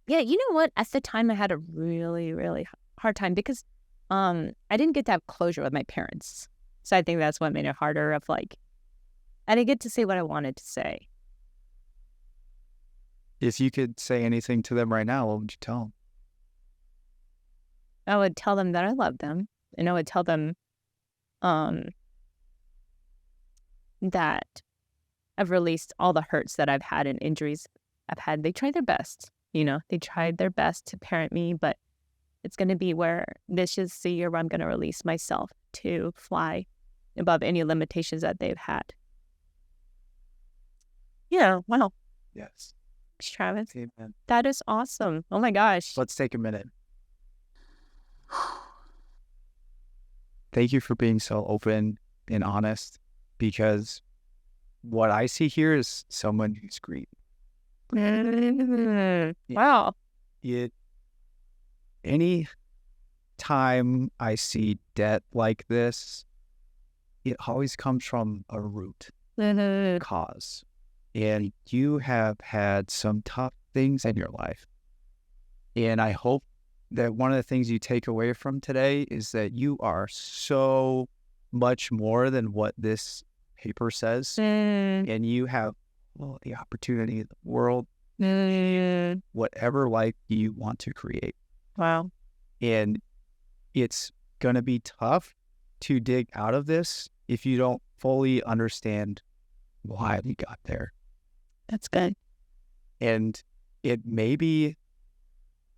Yeah, you know what? At the time, I had a really, really hard time because I didn't get to have closure with my parents. So I think that's what made it harder of like, I didn't get to say what I wanted to say. If you could say anything to them right now, what would you tell them? I would tell them that I love them. And I would tell them that I've released all the hurts that I've had and injuries I've had. They tried their best, they tried their best to parent me, but it's going to be this is the year where I'm going to release myself to fly above any limitations that they've had. Yeah, wow. Yes. Thanks, Travis. Amen. That is awesome. Oh my gosh. Let's take a minute. Thank you for being so open and honest, because what I see here is someone who's grieving. Wow. Any time I see debt like this, it always comes from a root cause. And you have had some tough things in your life. And I hope that one of the things you take away from today is that you are so much more than what this paper says. And you have the opportunity in the world, whatever life you want to create. Wow. And it's going to be tough to dig out of this if you don't fully understand why we got there. That's good. And it may be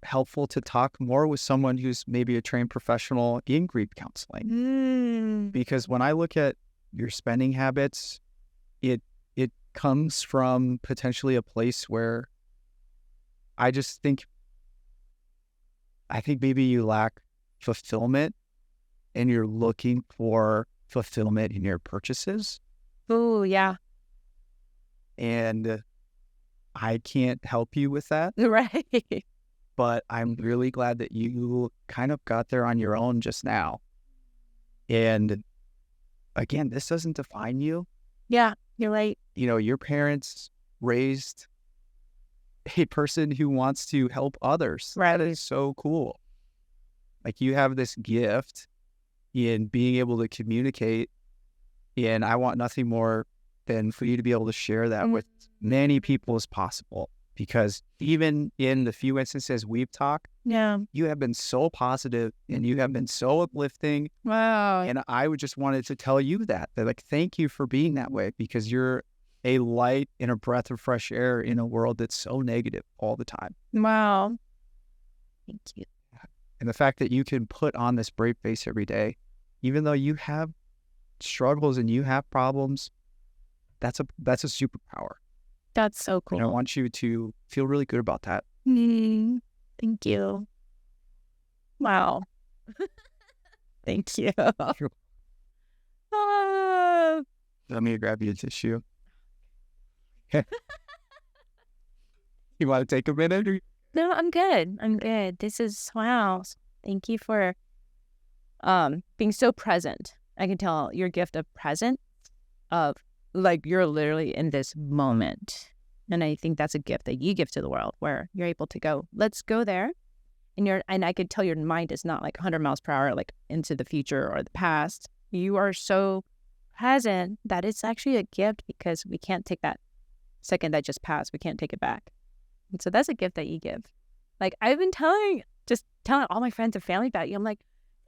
helpful to talk more with someone who's maybe a trained professional in grief counseling. Because when I look at your spending habits, it comes from potentially a place where I think maybe you lack fulfillment and you're looking for fulfillment in your purchases. Oh, yeah. And I can't help you with that. Right. But I'm really glad that you kind of got there on your own just now. And again, this doesn't define you. Yeah, you're right. Your parents raised a person who wants to help others. Right. That is so cool. Like, you have this gift in being able to communicate. And I want nothing more than for you to be able to share that with many people as possible. Because even in the few instances we've talked, you have been so positive and you have been so uplifting. Wow. And I would just wanted to tell you that like, thank you for being that way, because you're a light and a breath of fresh air in a world that's so negative all the time. Wow. Thank you. And the fact that you can put on this brave face every day, even though you have struggles and you have problems, that's a superpower. That's so cool. And I want you to feel really good about that. Thank you. Wow. Thank you. Let me grab you a tissue. You want to take a minute? No, I'm good. I'm good. This is wow. Thank you for being so present. I can tell your gift of present, of like you're literally in this moment. And I think that's a gift that you give to the world, where you're able to go, let's go there. And I could tell your mind is not like 100 miles per hour, like into the future or the past. You are so present that it's actually a gift, because we can't take that second that just passed. We can't take it back. And so that's a gift that you give. Like I've been telling all my friends and family about you. I'm like,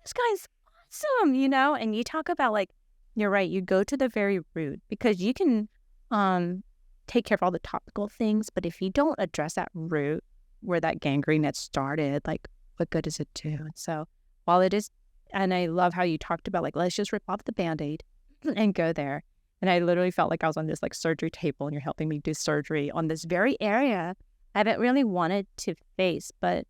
this guy's awesome, and you talk about like, you're right. You go to the very root, because you can take care of all the topical things. But if you don't address that root where that gangrene had started, like what good does it do? And so while it is, and I love how you talked about like, let's just rip off the Band-Aid and go there. And I literally felt like I was on this like surgery table, and you're helping me do surgery on this very area I haven't really wanted to face, but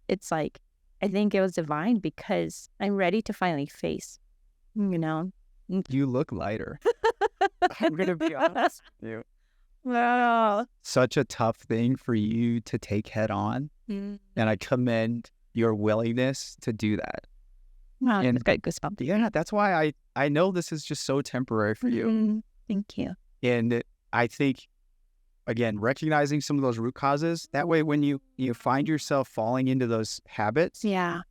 it's like, I think it was divine, because I'm ready to finally face, You look lighter. I'm going to be honest with you. Wow. Such a tough thing for you to take head on. And I commend your willingness to do that. Wow, And it's got goosebumps. yeah, that's why I know this is just so temporary for you. Thank you. And I think, again, recognizing some of those root causes, that way when you find yourself falling into those habits, Yeah.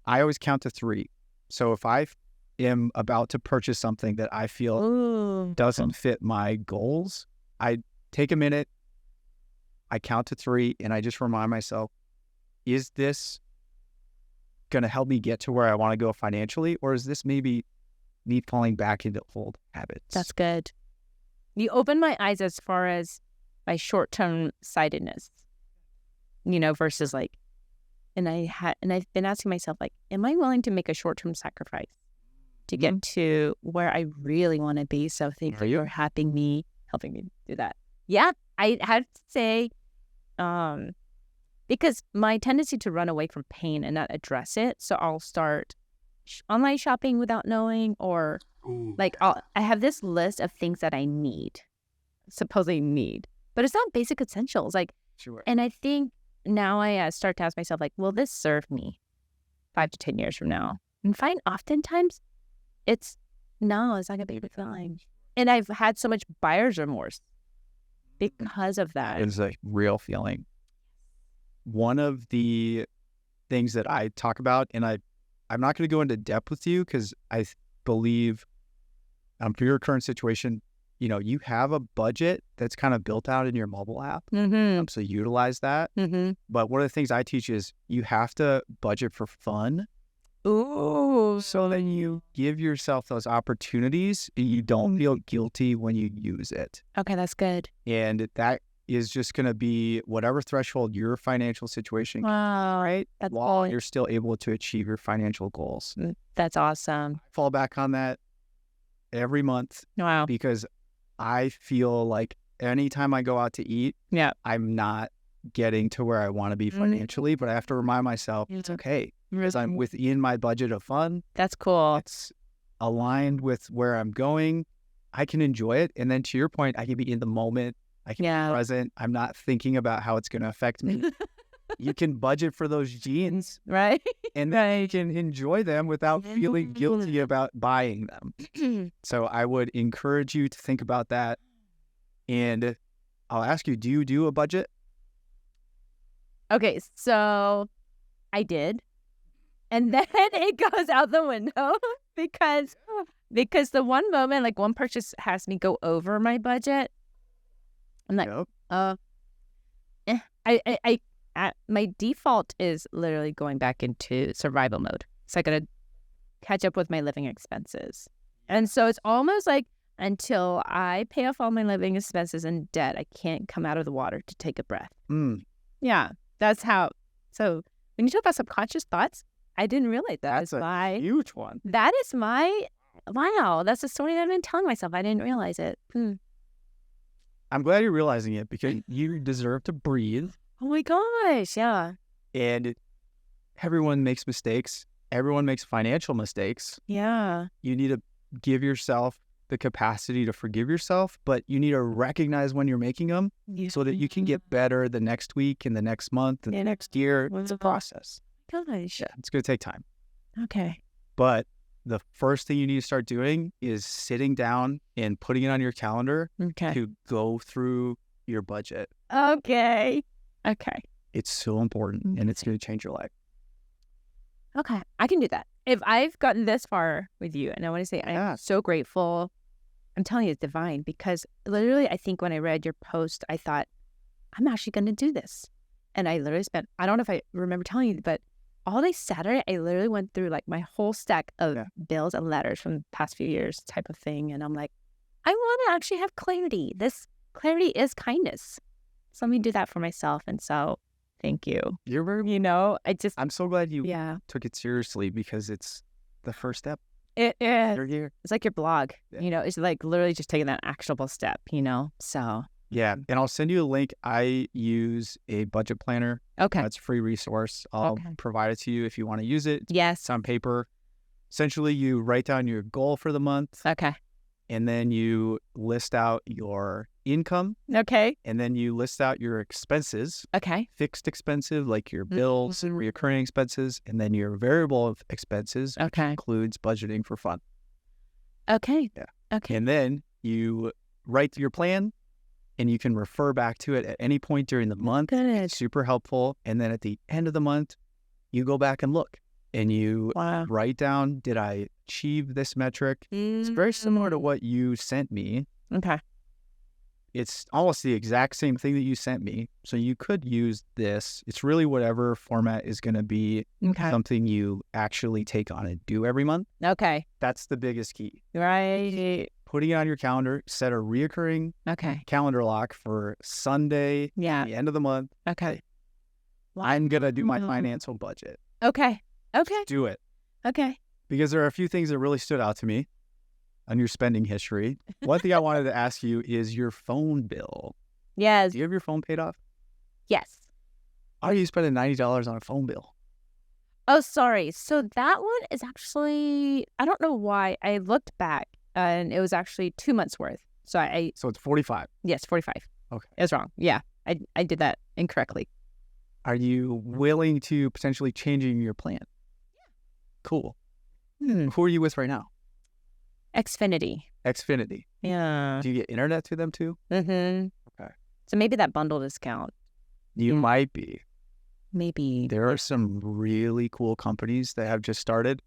I always count to 3. So if I am about to purchase something that I feel doesn't fit my goals, I take a minute, I count to 3, and I just remind myself, is this going to help me get to where I want to go financially? Or is this maybe me falling back into old habits? That's good. You opened my eyes as far as my short-term sightedness, versus like, and I've been asking myself, like, am I willing to make a short-term sacrifice to get to where I really want to be? So thank you for helping me do that. Yeah, I have to say, because my tendency to run away from pain and not address it, so I'll start online shopping without knowing, or like I have this list of things that I supposedly need, but it's not basic essentials. Like, sure. And I think now I start to ask myself, like, will this serve me 5 to 10 years from now? And find oftentimes it's not gonna be fine. And I've had so much buyer's remorse because of that. It's a real feeling. One of the things that I talk about, and I'm not going to go into depth with you, because I believe for your current situation, you have a budget that's kind of built out in your mobile app. So utilize that. But one of the things I teach is you have to budget for fun. Ooh. So then you give yourself those opportunities, and you don't feel guilty when you use it. Okay, that's good. And that is just going to be whatever threshold your financial situation Wow, right? That's while cool. you're still able to achieve your financial goals. That's awesome. I fall back on that every month. Wow. Because I feel like anytime I go out to eat, I'm not getting to where I want to be financially, but I have to remind myself it's okay, because I'm within my budget of fun. That's cool. It's aligned with where I'm going. I can enjoy it. And then to your point, I can be in the moment. I can be present. I'm not thinking about how it's going to affect me. You can budget for those jeans, right? And then you can enjoy them without feeling guilty about buying them. So I would encourage you to think about that. And I'll ask you, do you do a budget? Okay, so I did. And then it goes out the window because the one moment, like one purchase has me go over my budget. I'm like, my default is literally going back into survival mode. So I got to catch up with my living expenses. And so it's almost like until I pay off all my living expenses and debt, I can't come out of the water to take a breath. Yeah, that's how. So when you talk about subconscious thoughts, I didn't realize that. That's a huge one. That is wow, that's a story that I've been telling myself. I didn't realize it. I'm glad you're realizing it, because you deserve to breathe. Oh my gosh, yeah. And everyone makes mistakes. everyone makes financial mistakes. Yeah. You need to give yourself the capacity to forgive yourself, but you need to recognize when you're making them so that you can get better the next week and the next month and the next year. It's a process. Gosh. Yeah, it's going to take time. Okay. But the first thing you need to start doing is sitting down and putting it on your calendar Okay. to go through your budget. Okay. It's so important and it's going to change your life. Okay. I can do that. If I've gotten this far with you, and I want to say I'm so grateful. I'm telling you, it's divine, because literally I think when I read your post, I thought, I'm actually going to do this. And I literally spent, I don't know if I remember telling you, but all day Saturday, I literally went through like my whole stack of bills and letters from the past few years type of thing. And I'm like, I want to actually have clarity. This clarity is kindness. So let me do that for myself. And so thank you. You're very, I'm so glad you took it seriously, because it's the first step. It is. You're here. It's like your blog, it's like literally just taking that actionable step, so. Yeah. And I'll send you a link. I use a budget planner. Okay. That's a free resource. I'll provide it to you if you want to use it. Yes. It's on paper. Essentially, you write down your goal for the month. Okay. And then you list out your income. Okay. And then you list out your expenses. Okay. Fixed expenses, like your bills and recurring expenses. And then your variable expenses, which includes budgeting for fun. Okay. Yeah. Okay. And then you write your plan, and you can refer back to it at any point during the month. Good. It's super helpful. And then at the end of the month, you go back and look. And you write down, did I achieve this metric? It's very similar to what you sent me. Okay. It's almost the exact same thing that you sent me. So you could use this. It's really whatever format is going to be something you actually take on and do every month. Okay. That's the biggest key. Right. Putting it on your calendar, set a reoccurring calendar lock for Sunday, the end of the month. Okay. I'm going to do my financial budget. Okay. Okay. Do it. Okay. Because there are a few things that really stood out to me on your spending history. One thing I wanted to ask you is your phone bill. Yes. Do you have your phone paid off? Yes. Why are you spending $90 on a phone bill? Oh, sorry. So that one is actually, I don't know why. I looked back and it was actually 2 months worth. So So it's 45. Yes, 45. Okay. It was wrong. Yeah. I did that incorrectly. Are you willing to potentially changing your plan? Cool. Who are you with right now? Xfinity. Xfinity. Yeah. Do you get internet to them too? Mm-hmm. Okay. So maybe that bundle discount. You might be. Maybe. There are some really cool companies that have just started.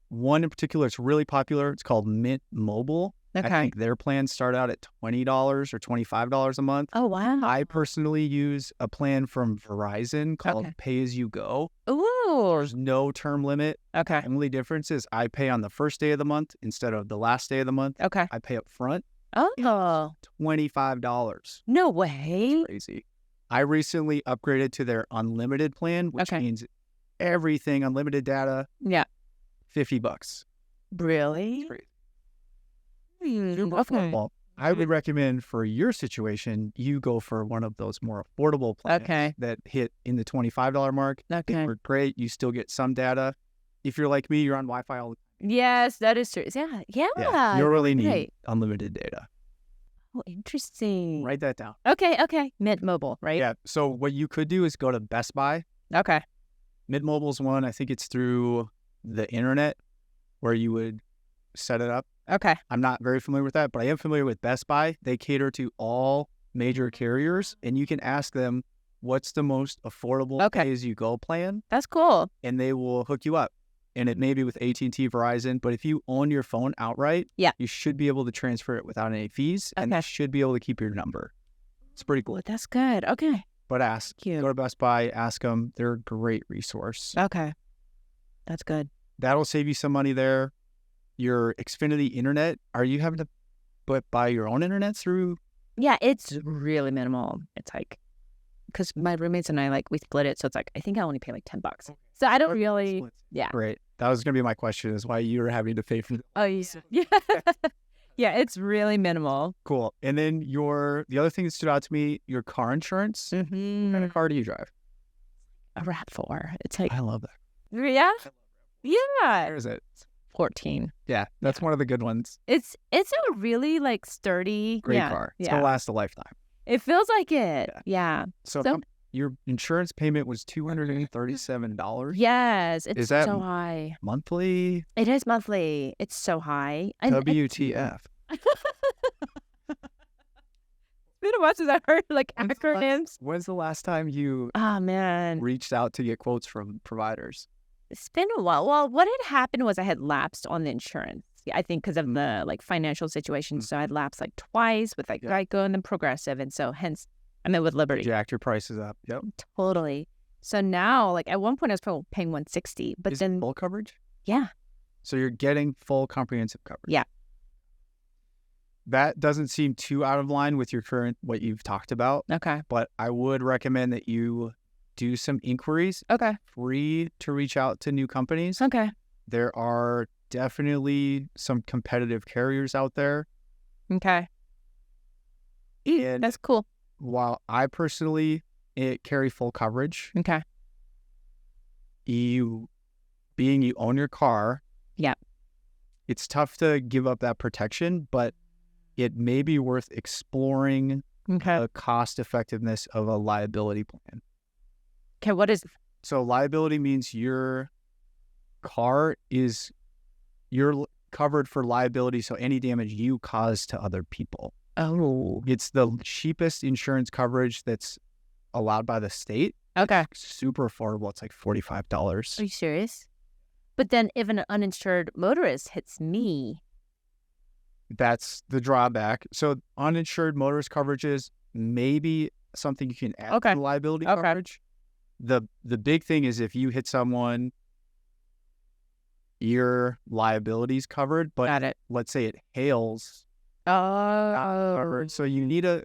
One in particular, it's really popular. It's called Mint Mobile. Okay. I think their plans start out at $20 or $25 a month. Oh, wow. I personally use a plan from Verizon called Pay As You Go. Ooh. There's no term limit. Okay. The only difference is I pay on the first day of the month instead of the last day of the month. Okay. I pay up front. Oh. $25. No way. Crazy. I recently upgraded to their unlimited plan, which means everything, unlimited data. Yeah. $50. Really? It's crazy. Okay. Well, I would recommend for your situation, you go for one of those more affordable plans that hit in the $25 mark. Okay. They work great. You still get some data. If you're like me, you're on Wi-Fi all the time. Yes, that is true. Yeah. You really need unlimited data. Oh, interesting. Write that down. Okay. Mint Mobile, right? Yeah. So what you could do is go to Best Buy. Okay. Mint Mobile's one. I think it's through the internet where you would set it up. Okay. I'm not very familiar with that, but I am familiar with Best Buy. They cater to all major carriers, and you can ask them what's the most affordable pay-as-you-go plan. That's cool. And they will hook you up. And it may be with AT&T, Verizon, but if you own your phone outright, you should be able to transfer it without any fees, and they should be able to keep your number. It's pretty cool. Well, that's good. Okay. But ask. Go to Best Buy, ask them. They're a great resource. Okay. That's good. That'll save you some money there. Your Xfinity internet, are you having to buy your own internet through? Yeah, it's really minimal. It's like, because my roommates and I, we split it. So it's like, I think I only pay like $10. So I don't really, Great. That was going to be my question, is why you're having to pay for it. Oh, yeah. Yeah, it's really minimal. Cool. And then the other thing that stood out to me, your car insurance. Mm-hmm. What kind of car do you drive? A RAV4. It's like, I love that. Yeah? Yeah. Where is it? 14. Yeah, that's one of the good ones. It's a really like sturdy. Great yeah, car. It's Yeah. gonna last a lifetime. It feels like it. Yeah. So, your insurance payment was $237. Yes, it's Is that so high. monthly? It is monthly. It's so high. WTF? It's been a while since I heard like acronyms. When's the last time you Oh man, reached out to get quotes from providers? it's been a while. Well, what had happened was I had lapsed on the insurance. I think because of the like financial situation. So I'd lapsed like twice with like Geico and then Progressive, and so hence I met with Liberty. Jacked your prices up. Yep. Totally. So now, like at one point, I was paying $160, but Is then it full coverage? Yeah. So you're getting full comprehensive coverage. Yeah. That doesn't seem too out of line with your current what you've talked about. Okay. But I would recommend that you do some inquiries. Okay. Free to reach out to new companies. Okay. There are definitely some competitive carriers out there. Okay. And that's cool. While I personally carry full coverage, Okay. you own your car. Yeah. It's tough to give up that protection, but it may be worth exploring the cost effectiveness of a liability plan. Okay, what is So liability means your car you're covered for liability, so any damage you cause to other people. Oh. It's the cheapest insurance coverage that's allowed by the state. Okay. Super affordable. It's like $45. Are you serious? But then if an uninsured motorist hits me. That's the drawback. So uninsured motorist coverages maybe something you can add to liability coverage. The big thing is if you hit someone, your liability's covered, but let's say it hails. Oh. So you need to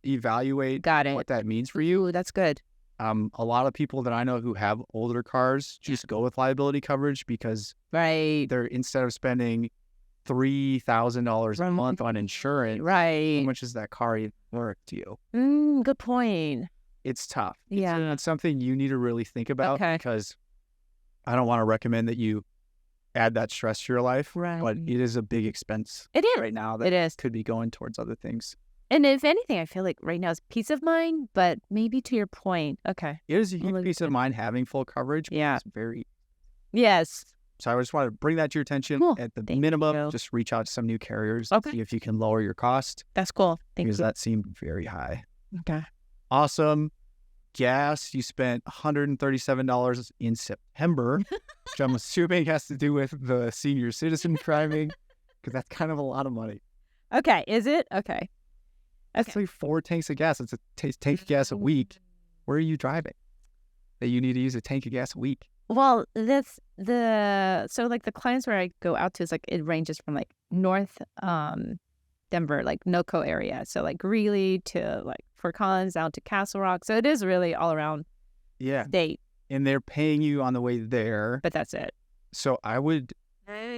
evaluate what that means for you. Ooh, that's good. A lot of people that I know who have older cars just go with liability coverage because they're instead of spending $3,000 a month on insurance, how much is that car even worth to you? Good point. It's tough. Yeah. It's something you need to really think about because I don't want to recommend that you add that stress to your life, but it is a big expense. It is right now. That could be going towards other things. And if anything, I feel like right now is peace of mind, but maybe to your point. Okay. It is a huge peace of mind having full coverage. Yeah. It's very. Yes. So I just want to bring that to your attention. Cool. At the minimum, just reach out to some new carriers. See if you can lower your cost. That's cool. Because that seemed very high. Okay. Awesome. Gas, you spent $137 in September, which I'm assuming has to do with the senior citizen driving, because that's kind of a lot of money. Okay. Is it? Okay. That's like 4 tanks of gas. It's a tank of gas a week. Where are you driving that you need to use a tank of gas a week? Well, that's so like the clients where I go out to is like, it ranges from like North Denver, like NoCo area. So like Greeley to like Fort Collins down to Castle Rock. So it is really all around state. And they're paying you on the way there. But that's it. So I would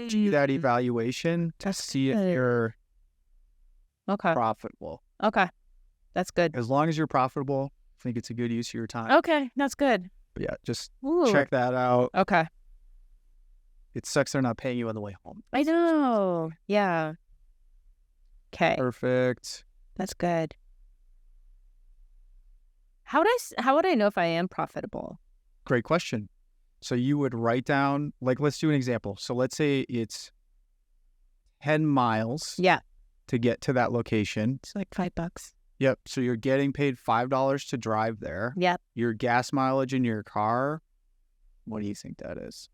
do that evaluation to see if you're profitable. Okay. That's good. As long as you're profitable, I think it's a good use of your time. Okay. That's good. But yeah, just check that out. Okay. It sucks they're not paying you on the way home. I know. Yeah. Okay. Perfect. That's good. How would I know if I am profitable? Great question. So you would write down, like, let's do an example. So let's say it's 10 miles. Yeah. To get to that location. It's like $5. Yep. So you're getting paid $5 to drive there. Yep. Your gas mileage in your car, what do you think that is?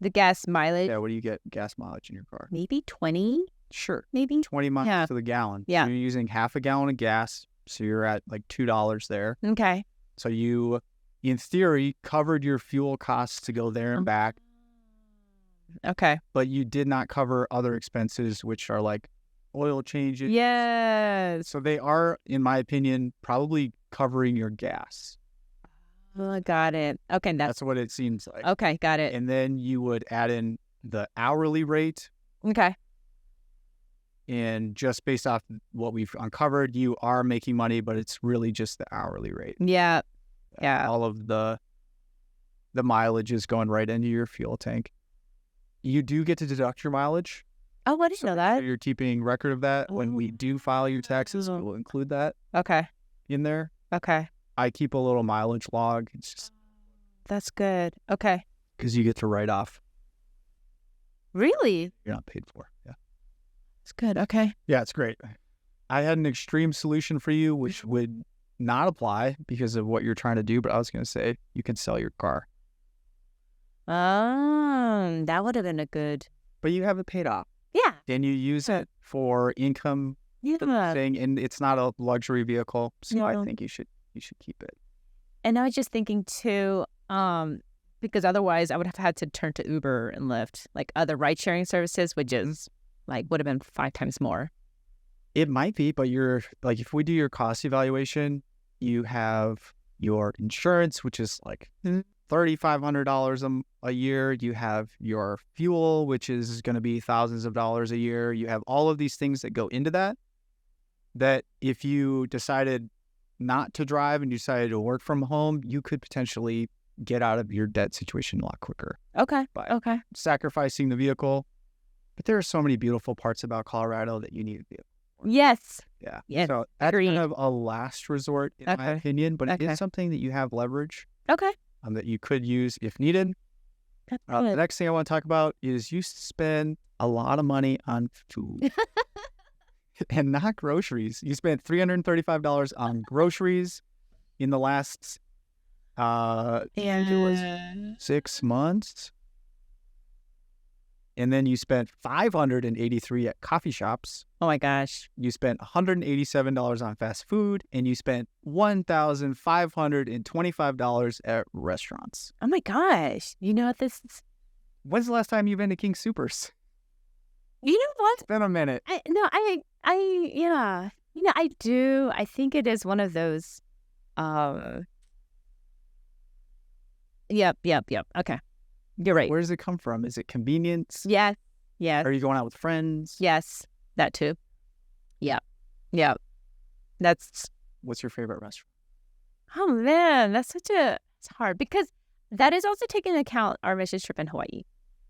The gas mileage? Yeah, what do you get gas mileage in your car? Maybe 20? Sure. Maybe 20 miles to the gallon. Yeah. So you're using half a gallon of gas. So you're at like $2 there. Okay. So you, in theory, covered your fuel costs to go there and back. Okay. But you did not cover other expenses, which are like oil changes. Yes. So they are, in my opinion, probably covering your gas. Oh, got it. Okay. That's what it seems like. Okay. Got it. And then you would add in the hourly rate. Okay. And just based off what we've uncovered, you are making money, but it's really just the hourly rate. Yeah. Yeah. All of the mileage is going right into your fuel tank. You do get to deduct your mileage. Oh, I didn't know that. So you're keeping record of that. When we do file your taxes, we'll include that Okay. in there. Okay. I keep a little mileage log. It's just That's good. Okay. because you get to write off. Really? You're not paid for. Yeah. It's good. Okay. Yeah, it's great. I had an extreme solution for you, which would not apply because of what you're trying to do. But I was going to say you can sell your car. That would have been a good. But you have it paid off. Yeah. Then you use it for income Yeah. thing, and it's not a luxury vehicle. So I No. think you should keep it. And I was just thinking too, because otherwise I would have had to turn to Uber and Lyft, like other ride sharing services, which is like would have been 5 times more. It might be, but you're like, if we do your cost evaluation, you have your insurance, which is like $3,500 a year. You have your fuel, which is going to be thousands of dollars a year. You have all of these things that go into that. That if you decided not to drive and you decided to work from home, you could potentially get out of your debt situation a lot quicker Okay. by Okay. sacrificing the vehicle. But there are so many beautiful parts about Colorado that you need a vehicle. Yes. Yeah. Yes. So that's Agreed. kind of a last resort, in my Okay. opinion, but it Okay. is something that you have leverage Okay. that you could use if needed. That's The good. next thing I want to talk about is you spend a lot of money on food and not groceries. You spent $335 on groceries in the last I think it was 6 months. And then you spent $583 at coffee shops. Oh my gosh. You spent $187 on fast food, and you spent $1,525 at restaurants. Oh my gosh. You know what this is? When's the last time you've been to King Soopers? You know what? It's been a minute. Yeah. You know, I do. I think it is one of those. Yep. Okay. You're right. Where does it come from? Is it convenience? Yes. Yes. Are you going out with friends? Yes. That too. Yep. That's. What's your favorite restaurant? Oh man, it's hard because that is also taking into account our mission trip in Hawaii.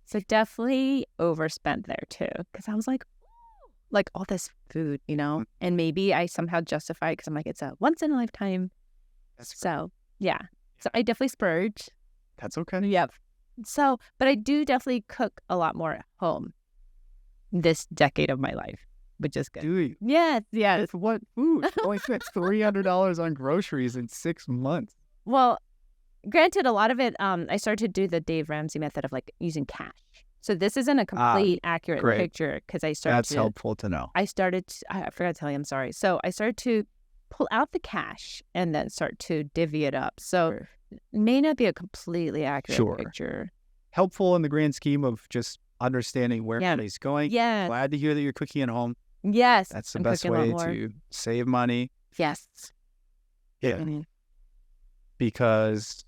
So definitely overspent there too. Because I was like all this food, you know, and maybe I somehow justify it because I'm like, it's a once in a lifetime. So yeah. So I definitely splurge. That's okay. Yep. So, but I do definitely cook a lot more at home this decade of my life, which is good. Do you? Yes. With what food? You only spent $300 on groceries in 6 months. Well, granted, a lot of it, I started to do the Dave Ramsey method of like using cash. So this isn't a complete accurate great. picture because I started That's helpful to know. I forgot to tell you, I'm sorry. So I started to pull out the cash and then start to divvy it up. So it may not be a completely accurate picture. Helpful in the grand scheme of just understanding where everybody's going. Yeah. Glad to hear that you're cooking at home. Yes. That's the I'm best cooking a way lot more. to save money. Yes. Yeah. Mhm. Because,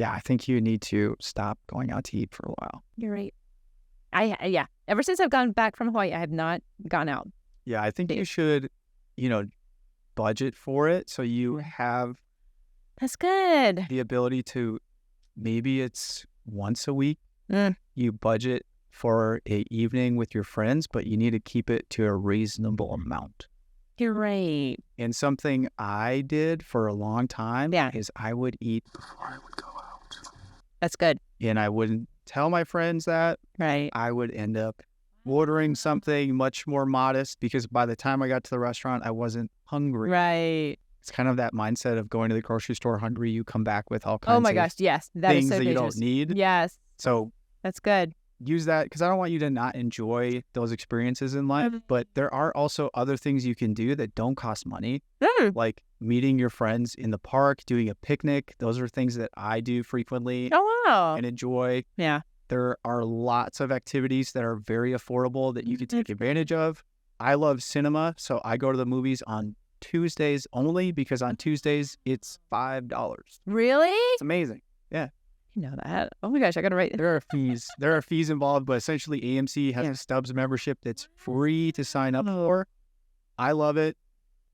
I think you need to stop going out to eat for a while. You're right. Yeah. Ever since I've gone back from Hawaii, I have not gone out. Yeah, I think you should, budget for it so you have That's good. the ability to, maybe it's once a week, Mm. you budget for a evening with your friends, but you need to keep it to a reasonable amount. You're right. And something I did for a long time is I would eat before I would go out. That's good. And I wouldn't tell my friends that. Right. I would end up ordering something much more modest because by the time I got to the restaurant, I wasn't hungry. Right. It's kind of that mindset of going to the grocery store hungry. You come back with all kinds Oh my of gosh. Yes. That is things so that you dangerous. don't need. Yes. So That's good. use that because I don't want you to not enjoy those experiences in life. But there are also other things you can do that don't cost money, like meeting your friends in the park, doing a picnic. Those are things that I do frequently Oh, wow. and enjoy. Yeah. There are lots of activities that are very affordable that you can take advantage of. I love cinema, so I go to the movies on Tuesdays only because on Tuesdays it's $5. Really? It's amazing. Yeah. You know that. Oh my gosh, I gotta write. There are fees. There are fees involved, but essentially AMC has a Stubbs membership that's free to sign up for. I love it.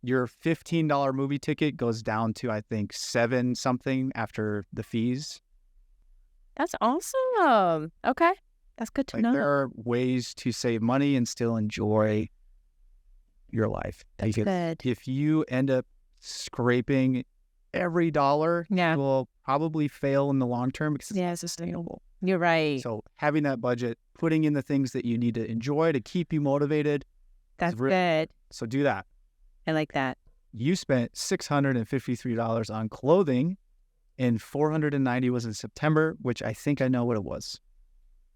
Your $15 movie ticket goes down to, I think, $7 something after the fees. That's awesome. Okay. That's good to Like know. there are ways to save money and still enjoy your life. That's Because good. if you end up scraping every dollar, Yeah. you will probably fail in the long term because it's Yeah. not sustainable. You're right. So having that budget, putting in the things that you need to enjoy to keep you motivated. That's real- good. So do that. I like that. You spent $653 on clothing and $490 was in September, which I think I know what it was.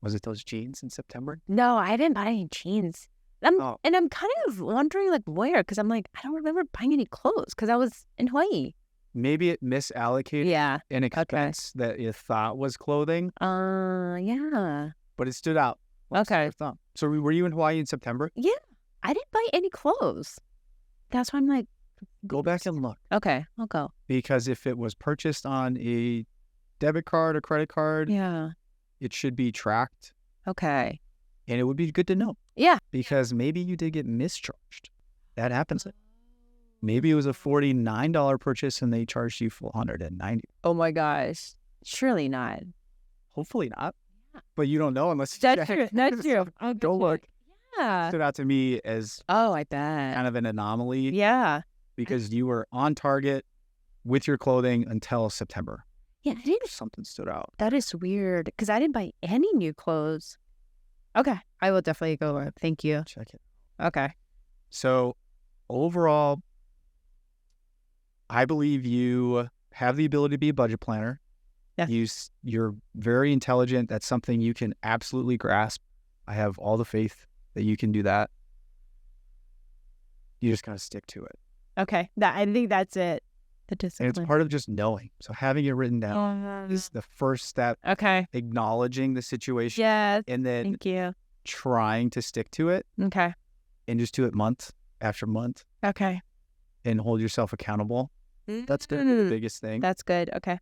Was it those jeans in September? No, I didn't buy any jeans. Oh. And I'm kind of wondering like where, because I'm like, I don't remember buying any clothes because I was in Hawaii. Maybe it misallocated Yeah. an expense that you thought was clothing, Yeah. but it stood out. Okay. Your thumb. So were you in Hawaii in September? Yeah. I didn't buy any clothes. That's why I'm like, Go back and look. okay, I'll go. Because if it was purchased on a debit card or credit card, Yeah. it should be tracked. Okay. And it would be good to know. Yeah. Because maybe you did get mischarged. That happens. Maybe it was a $49 purchase and they charged you $490. Oh my gosh. Surely not. Hopefully not. But you don't know unless you That's check. true. That's true. I'll Go check. look. Yeah. Stood out to me as Oh, I bet. kind of an anomaly Yeah. because you were on target with your clothing until September. Yeah, I didn't. Something stood out. That is weird because I didn't buy any new clothes. Okay. I will definitely go up. Thank you. Check it. Okay. So overall, I believe you have the ability to be a budget planner. Yes. You're very intelligent. That's something you can absolutely grasp. I have all the faith that you can do that. You just got to stick to it. Okay. I think that's it. The discipline. And it's part of just knowing. So having it written down is the first step, Okay. acknowledging the situation Yes. and then Thank you. trying to stick to it Okay. and just do it month after month Okay. and hold yourself accountable. That's the biggest thing. That's good. Okay.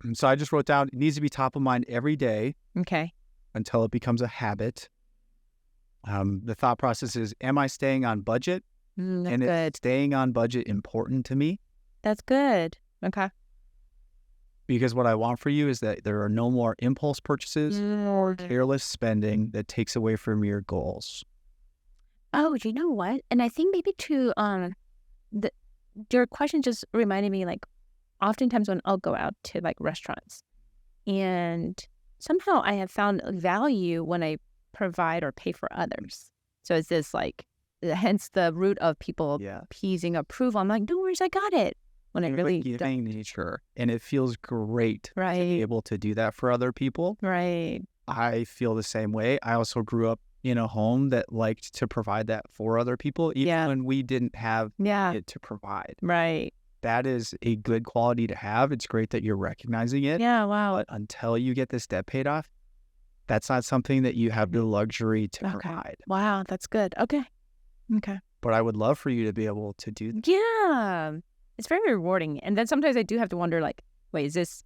And so I just wrote down, it needs to be top of mind every day Okay. until it becomes a habit. The thought process is, am I staying on budget? That's And is good. staying on budget important to me? That's good. Okay. Because what I want for you is that there are no more impulse purchases or Mm. careless spending that takes away from your goals. Oh, you know what? And I think maybe to the your question just reminded me like oftentimes when I'll go out to like restaurants and somehow I have found value when I provide or pay for others. So it's this like hence the root of people Yeah. appeasing approval. I'm like, no worries, I got it. When I It's really like giving nature. And it feels great to be right, able to do that for other people. right. I feel the same way. I also grew up in a home that liked to provide that for other people, even Yeah. when we didn't have Yeah, it to provide. right. That is a good quality to have. It's great that you're recognizing it. Yeah, wow. But until you get this debt paid off, that's not something that you have the luxury to Okay. provide. Wow, that's good. Okay. Okay. But I would love for you to be able to do that. Yeah. It's very rewarding. And then sometimes I do have to wonder like, wait, is this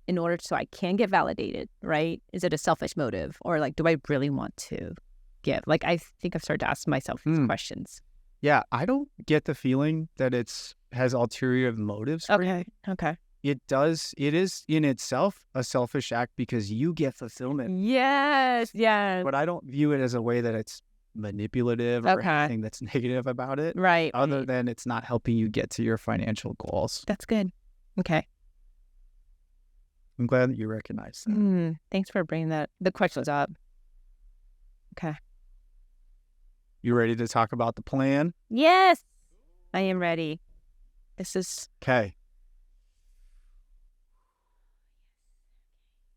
in order so I can get validated, right? Is it a selfish motive? Or like, do I really want to give? Like, I think I've started to ask myself these questions. Yeah, I don't get the feeling that has ulterior motives. For you. Okay. Okay. It is in itself a selfish act because you get fulfillment. Yes. Yes. But I don't view it as a way that it's manipulative or Okay. anything that's negative about it, Right. other right. than it's not helping you get to your financial goals. That's good. Okay. I'm glad that you recognize that. Thanks for bringing the questions up. Okay. You ready to talk about the plan? Yes. I am ready. This is Okay.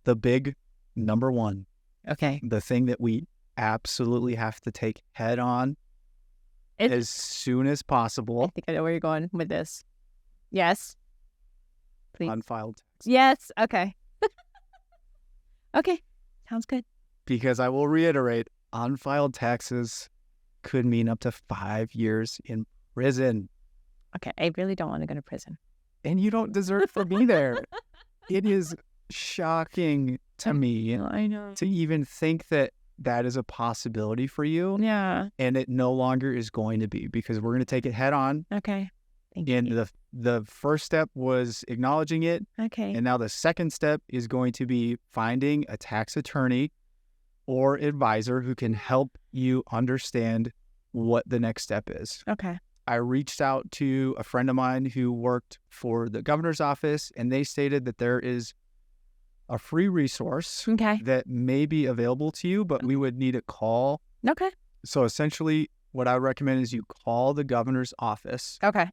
The big number one, okay. the thing that we absolutely have to take head on as soon as I possible, think I know where you're going with this. Yes. Please. unfiled tax. Yes. Okay. Okay. Sounds good. Because I will reiterate, unfiled taxes could mean up to 5 years in prison. Okay. I really don't want to go to prison. And you don't deserve for me there. It is shocking to me I know. to even think that that is a possibility for you. Yeah. And it no longer is going to be, because we're going to take it head on. Okay. Thank And you. the first step was acknowledging it. Okay. And now the second step is going to be finding a tax attorney or advisor who can help you understand what the next step is. Okay. I reached out to a friend of mine who worked for the governor's office, and they stated that there is a free resource Okay. that may be available to you, but we would need a call. Okay. So essentially, what I would recommend is you call the governor's office, Okay.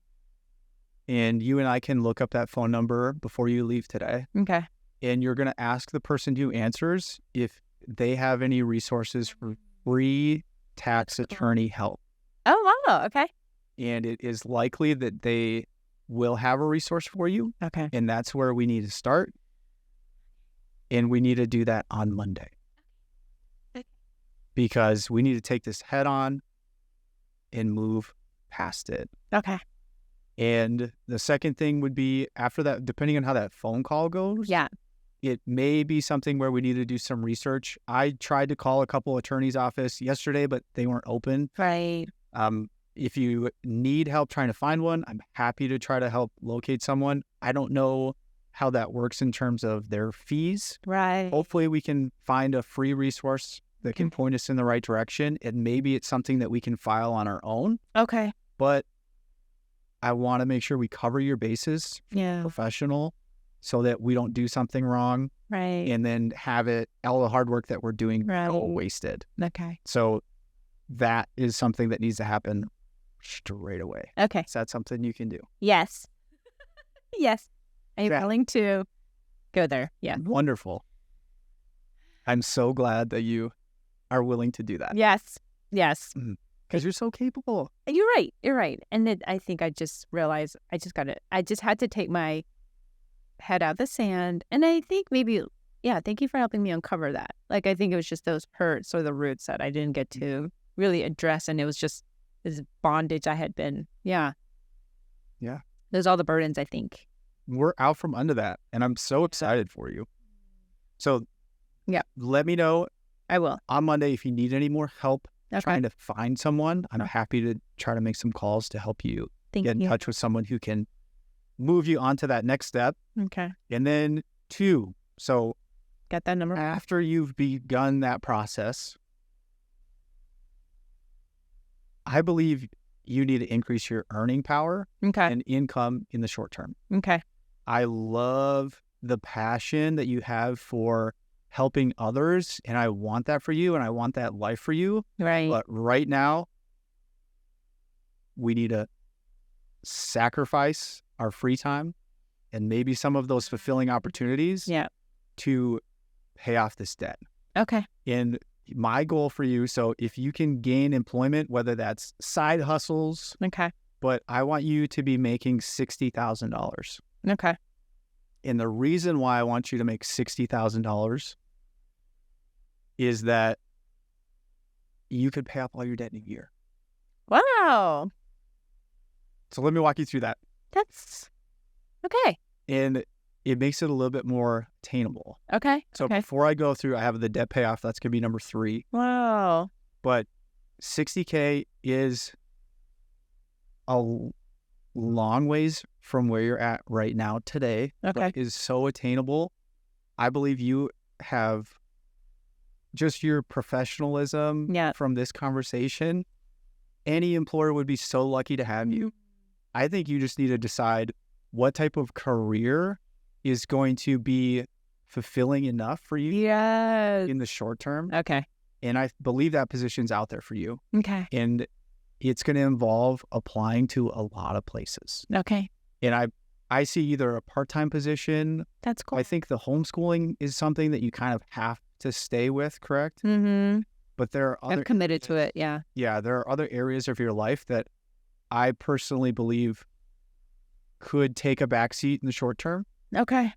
and you and I can look up that phone number before you leave today. Okay. And you're going to ask the person who answers if they have any resources for free tax attorney help. Oh, wow. Okay. And it is likely that they will have a resource for you. Okay. And that's where we need to start. And we need to do that on Monday. Okay. Because we need to take this head on and move past it. Okay. And the second thing would be after that, depending on how that phone call goes, Yeah. it may be something where we need to do some research. I tried to call a couple attorneys' office yesterday, but they weren't open. Right. If you need help trying to find one, I'm happy to try to help locate someone. I don't know how that works in terms of their fees. Right. Hopefully we can find a free resource that can point us in the right direction. And maybe it's something that we can file on our own. Okay. But I want to make sure we cover your bases Yeah. professional so that we don't do something wrong Right. and then have it, all the hard work that we're doing, Right. go wasted. Okay. So that is something that needs to happen straight away. Okay. Is that something you can do? Yes. Yes. I'm Yeah. willing to go there. Yeah. Wonderful. I'm so glad that you are willing to do that. Yes. Yes. Because you're so capable. You're right. You're right. And then I think I just realized I just had to take my head out of the sand. And I think maybe, yeah, thank you for helping me uncover that. Like, I think it was just those hurts or the roots that I didn't get to really address. And it was just this bondage I had been. Yeah. Yeah. There's all the burdens, I think. We're out from under that. And I'm so excited for you. So yeah, let me know I will on Monday if you need any more help trying to find someone. I'm happy to try to make some calls to help you get in touch with someone who can move you on to that next step. Okay. And then 2, so get that number. After you've begun that process, I believe you need to increase your earning power and income in the short term. Okay. I love the passion that you have for helping others, and I want that for you, and I want that life for you. Right. But right now, we need to sacrifice our free time and maybe some of those fulfilling opportunities to pay off this debt. Okay. And my goal for you, so if you can gain employment, whether that's side hustles, but I want you to be making $60,000. Okay. And the reason why I want you to make $60,000 is that you could pay off all your debt in a year. Wow. So let me walk you through that. That's okay. And it makes it a little bit more attainable. Okay. So before I go through, I have the debt payoff. That's going to be number 3. Wow. But $60K is a long ways from where you're at right now today. But is so attainable. I believe you have just your professionalism from this conversation. Any employer would be so lucky to have you. I think you just need to decide what type of career is going to be fulfilling enough for you in the short term. Okay. And I believe that position's out there for you. Okay. And it's going to involve applying to a lot of places. Okay. And I see either a part-time position. That's cool. I think the homeschooling is something that you kind of have to stay with, correct? Mm-hmm. But there are other... I'm committed to it, yeah. Yeah, there are other areas of your life that I personally believe could take a backseat in the short term. Okay.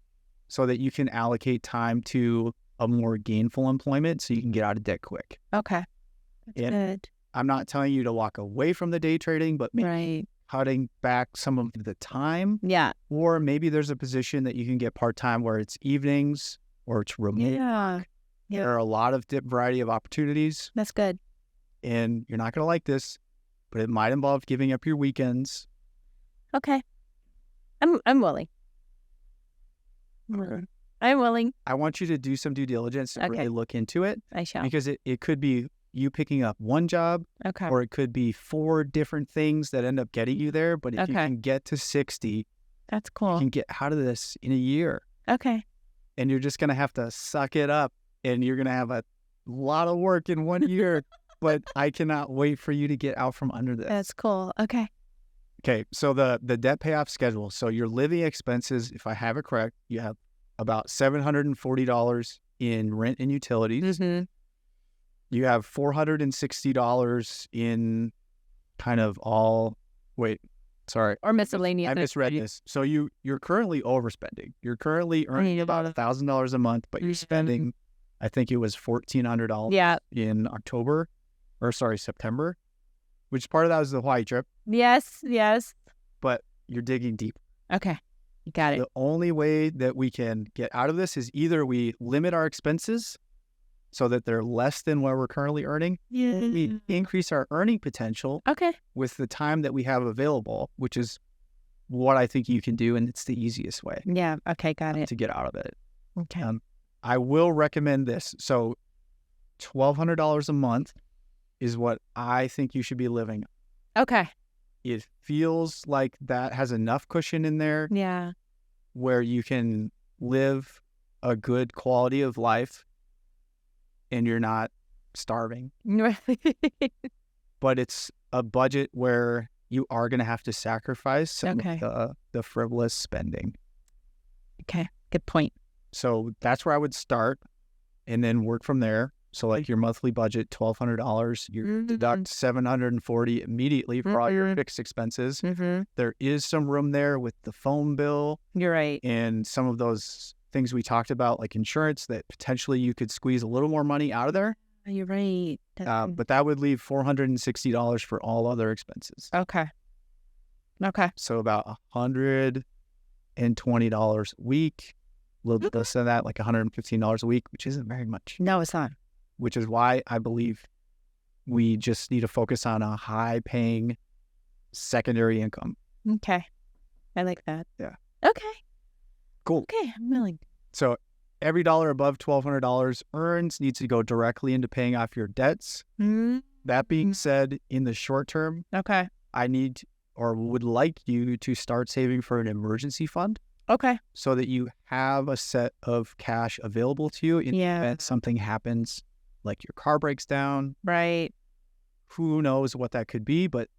So that you can allocate time to a more gainful employment so you can get out of debt quick. Okay. That's good. I'm not telling you to walk away from the day trading, but maybe cutting back some of the time. Yeah. Or maybe there's a position that you can get part-time where it's evenings or it's remote. Yeah. There are a lot of variety of opportunities. That's good. And you're not going to like this, but it might involve giving up your weekends. Okay. I'm willing. Okay. I'm willing. I want you to do some due diligence and Okay. really look into it I shall. because it could be you picking up one job Okay. or it could be 4 different things that end up getting you there. But if you Okay. can get to 60, That's you cool. can get out of this in a year. Okay. And you're just going to have to suck it up and you're going to have a lot of work in 1 year. But I cannot wait for you to get out from under this. That's cool. Okay. Okay, so the debt payoff schedule. So your living expenses, if I have it correct, you have about $740 in rent and utilities. Mm-hmm. You have $460 in kind of all. Wait, sorry, Or miscellaneous. I misread this. So you're currently overspending. You're currently earning about $1,000 a month, but you're spending, I think it was $1,400 Yeah. in September, which part of that was the Hawaii trip, Yes. Yes. but you're digging deep. Okay. You got it. The only way that we can get out of this is either we limit our expenses so that they're less than what we're currently earning. Yeah. We increase our earning potential Okay. with the time that we have available, which is what I think you can do, and it's the easiest way Yeah. Okay. Got it. to get out of it. Okay. I will recommend this. So $1,200 a month is what I think you should be living. Okay. It feels like that has enough cushion in there Yeah. where you can live a good quality of life and you're not starving. But it's a budget where you are going to have to sacrifice some of the frivolous spending. Okay. Good point. So that's where I would start and then work from there. So like your monthly budget, $1,200, you deduct $740 immediately for all your fixed expenses. Mm-hmm. There is some room there with the phone bill. You're right. And some of those things we talked about, like insurance, that potentially you could squeeze a little more money out of there. You're right. But that would leave $460 for all other expenses. Okay. Okay. So about $120 a week, a little bit less than that, like $115 a week, which isn't very much. No, it's not. Which is why I believe we just need to focus on a high-paying secondary income. Okay. I like that. Yeah. Okay. Cool. Okay. I'm willing. So every dollar above $1,200 earns needs to go directly into paying off your debts. Mm-hmm. That being said, in the short term, Okay. I need or would like you to start saving for an emergency fund Okay. so that you have a set of cash available to you in the Yeah. event something happens, like your car breaks down. Right. Who knows what that could be, but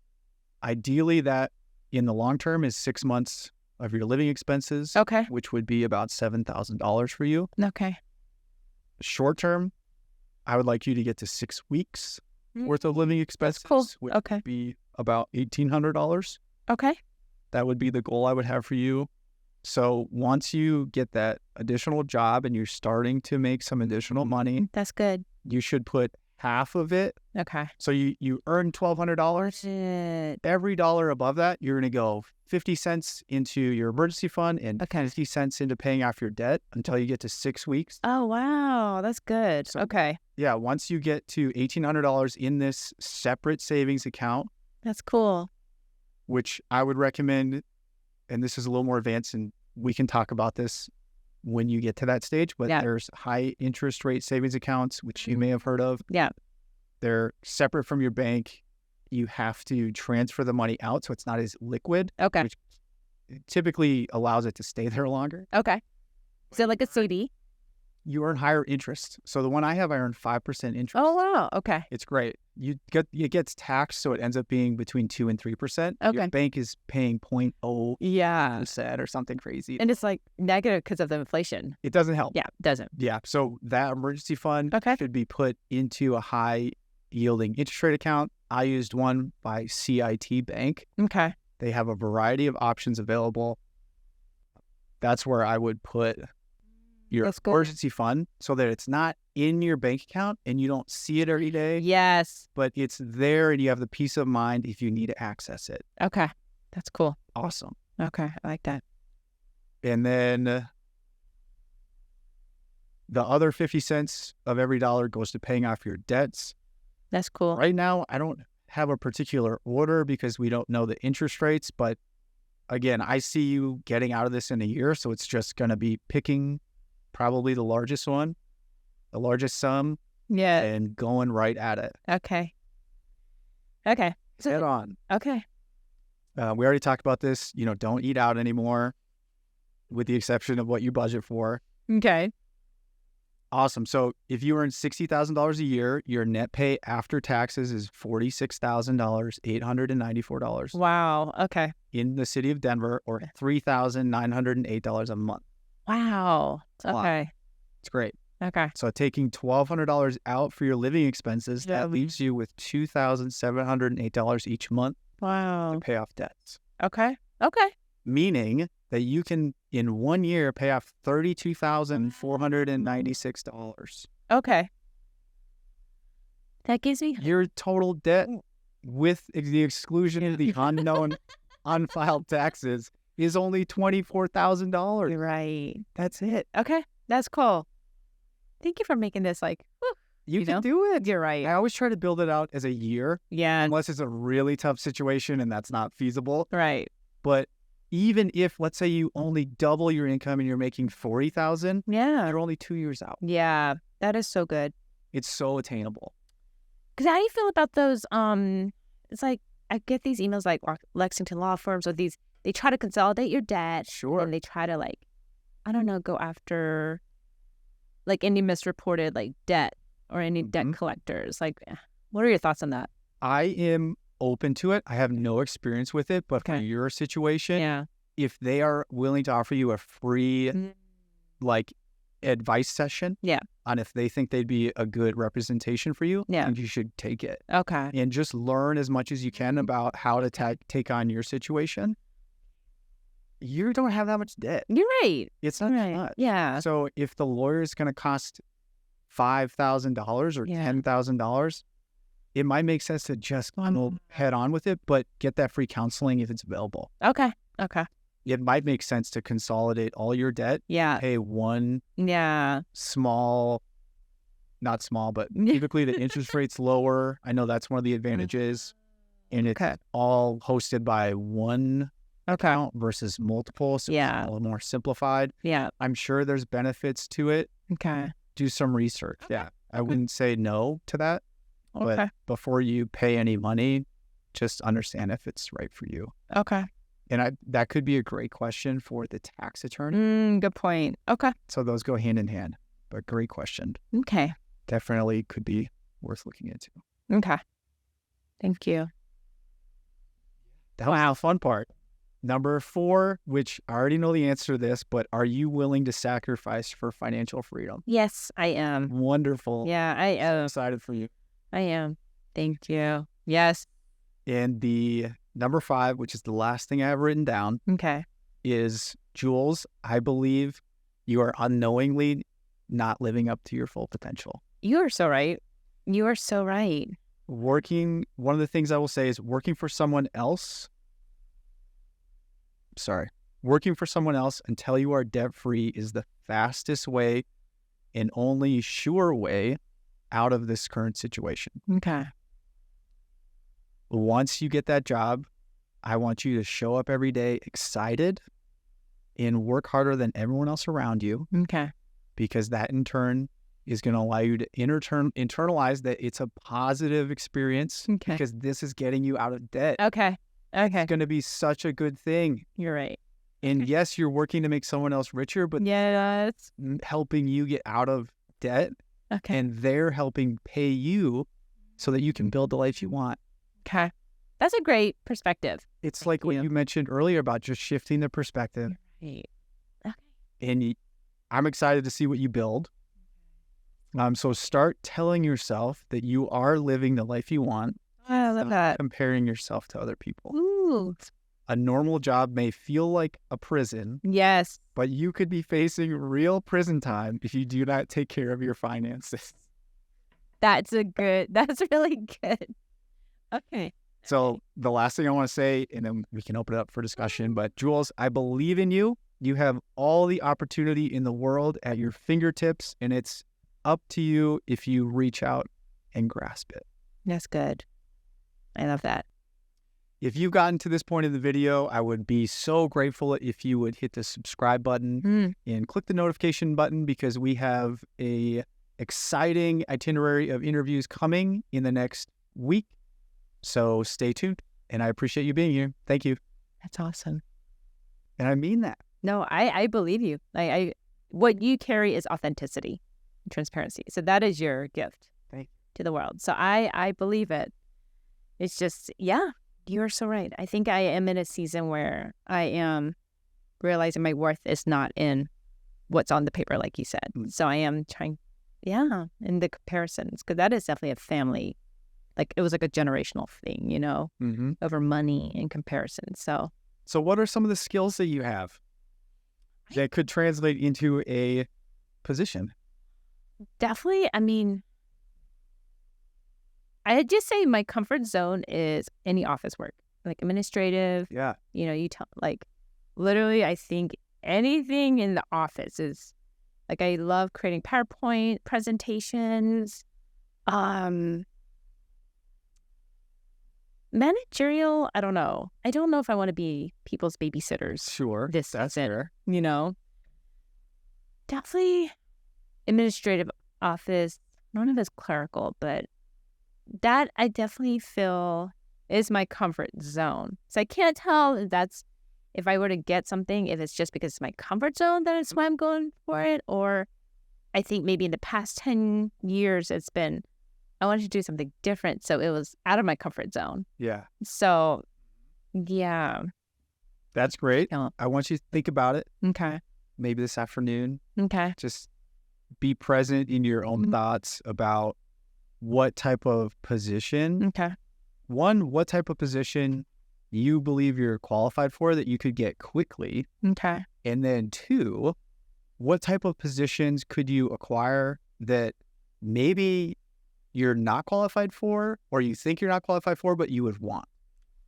ideally that in the long term is 6 months of your living expenses, Okay. which would be about $7,000 for you. Okay. Short term, I would like you to get to 6 weeks worth of living expenses, Cool. which Okay. would be about $1,800. Okay. That would be the goal I would have for you. So once you get that additional job and you're starting to make some additional money, That's good. you should put half of it. Okay. So you earn $1,200. Shit. Every dollar above that, you're going to go 50 cents into your emergency fund and 50 cents into paying off your debt until you get to 6 weeks. Oh, wow. That's good. So- Okay. Yeah, once you get to $1,800 in this separate savings account, That's cool. which I would recommend, and this is a little more advanced, and we can talk about this when you get to that stage, but there's high interest rate savings accounts, which you may have heard of. Yeah. They're separate from your bank. You have to transfer the money out, so it's not as liquid, Okay. which typically allows it to stay there longer. Okay. So like a CD? You earn higher interest. So the one I have, I earn 5% interest. Oh, wow. Okay. It's great. It gets taxed, so it ends up being between 2 and 3%. Okay. Your bank is paying 0.0% Yeah. or something crazy. And it's like negative because of the inflation. It doesn't help. Yeah. It doesn't. Yeah. So that emergency fund Okay. should be put into a high yielding interest rate account. I used one by CIT Bank. Okay. They have a variety of options available. That's where I would put your That's good. emergency fund so that it's not in your bank account and you don't see it every day, Yes. but it's there and you have the peace of mind if you need to access it. Okay. That's cool. Awesome. Okay. I like that. And then the other 50 cents of every dollar goes to paying off your debts. That's cool. Right now, I don't have a particular order because we don't know the interest rates, but again, I see you getting out of this in a year, so it's just going to be picking probably the largest one, the largest sum, Yeah. and going right at it. Okay. Head on. Okay. We already talked about this. Don't eat out anymore, with the exception of what you budget for. Okay. Awesome. So if you earn $60,000 a year, your net pay after taxes is $46,894 Wow. Okay. in the city of Denver, or $3,908 a month. Wow. Okay. It's great. Okay. So taking $1,200 out for your living expenses, that leaves you with $2,708 each month Wow. to pay off debts. Okay. Meaning that you can, in 1 year, pay off $32,496. Okay. That gives me Your total debt, with the exclusion of the unknown unfiled taxes, is only $24,000. right. That's it. Okay. That's cool. Thank you for making this like, whew, You can do it. you're right. I always try to build it out as a year, Yeah. unless it's a really tough situation and that's not feasible. Right. But even if, let's say, you only double your income and you're making $40,000, Yeah. you're only 2 years out. Yeah. That is so good. It's so attainable. Because how do you feel about those? It's like I get these emails like Lexington law firms or these. They try to consolidate your debt. Sure. And they try to go after like any misreported like debt or any debt collectors. Like, what are your thoughts on that? I am open to it. I have no experience with it, but for your situation, Yeah. if they are willing to offer you a free advice session, on if they think they'd be a good representation for you, Yeah. then you should take it. Okay. And just learn as much as you can about how to take on your situation. You don't have that much debt. You're right. It's not Right. much. Yeah. So if the lawyer is going to cost $5,000 or $10,000, it might make sense to just go head on with it, but get that free counseling if it's available. Okay. It might make sense to consolidate all your debt, Yeah. pay one Yeah. not small, but typically the interest rate's lower. I know that's one of the advantages. And it's all hosted by one account versus multiple, so it's a little more simplified. Yeah. I'm sure there's benefits to it. Okay. Do some research. Yeah. I wouldn't say no to that. Okay. But before you pay any money, just understand if it's right for you. Okay. And that could be a great question for the tax attorney. Good point. Okay. So those go hand in hand. But great question. Okay. Definitely could be worth looking into. Okay. Thank you. That was the fun part. Number 4, which I already know the answer to this, but are you willing to sacrifice for financial freedom? Yes, I am. Wonderful. Yeah, I am. I'm excited for you. I am. Thank you. Yes. And the number 5, which is the last thing I have written down, is, Jules, I believe you are unknowingly not living up to your full potential. You are so right. You are so right. One of the things I will say is working for someone else until you are debt-free is the fastest way and only sure way out of this current situation. Okay. Once you get that job, I want you to show up every day excited and work harder than everyone else around you. Okay. Because that in turn is going to allow you to internalize that it's a positive experience because this is getting you out of debt. Okay. It's going to be such a good thing. You're right. And yes, you're working to make someone else richer, but yes, helping you get out of debt. Okay. And they're helping pay you so that you can build the life you want. Okay. That's a great perspective. It's like what you mentioned earlier about just shifting the perspective. Right. Okay. And I'm excited to see what you build. So start telling yourself that you are living the life you want. I love that. Comparing yourself to other people. Ooh. A normal job may feel like a prison. Yes. But you could be facing real prison time if you do not take care of your finances. That's really good. Okay. So the last thing I want to say, and then we can open it up for discussion, but Jules, I believe in you. You have all the opportunity in the world at your fingertips, and it's up to you if you reach out and grasp it. That's good. I love that. If you've gotten to this point in the video, I would be so grateful if you would hit the subscribe button and click the notification button, because we have a exciting itinerary of interviews coming in the next week. So stay tuned, and I appreciate you being here. Thank you. That's awesome. And I mean that. No, I believe you. What you carry is authenticity and transparency. So that is your gift to the world. So I believe it. It's just, yeah, you're so right. I think I am in a season where I am realizing my worth is not in what's on the paper, like you said. So I am trying, in the comparisons, because that is definitely a family, like it was like a generational thing, you know, over money and comparison. So what are some of the skills that you have that could translate into a position? Definitely, I mean, I'd just say my comfort zone is any office work, like administrative. Yeah. You know, like literally, I think anything in the office is like, I love creating PowerPoint presentations. Managerial, I don't know. I don't know if I want to be people's babysitters. Sure. That's fair. You know, definitely administrative office. I don't know if it's clerical, but that I definitely feel is my comfort zone. So I can't tell if I were to get something, if it's just because it's my comfort zone that it's why I'm going for it, or I think maybe in the past 10 years it's been, I wanted to do something different, so it was out of my comfort zone. Yeah. So, yeah. That's great. I want you to think about it. Okay. Maybe this afternoon. Okay. Just be present in your own thoughts about what type of position. Okay. One, what type of position you believe you're qualified for that you could get quickly. Okay. And then two, what type of positions could you acquire that maybe you're not qualified for, or you think you're not qualified for, but you would want?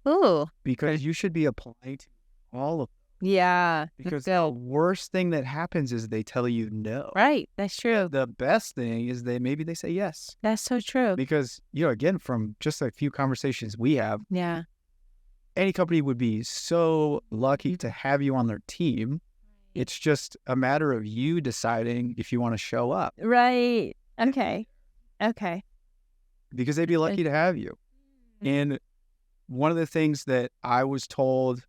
Ooh. Because you should be applying to all of them. Yeah. Because the worst thing that happens is they tell you no. Right. That's true. The best thing is maybe they say yes. That's so true. Because, again, from just a few conversations we have, any company would be so lucky to have you on their team. It's just a matter of you deciding if you want to show up. Right. Okay. Because they'd be lucky to have you. And one of the things that I was told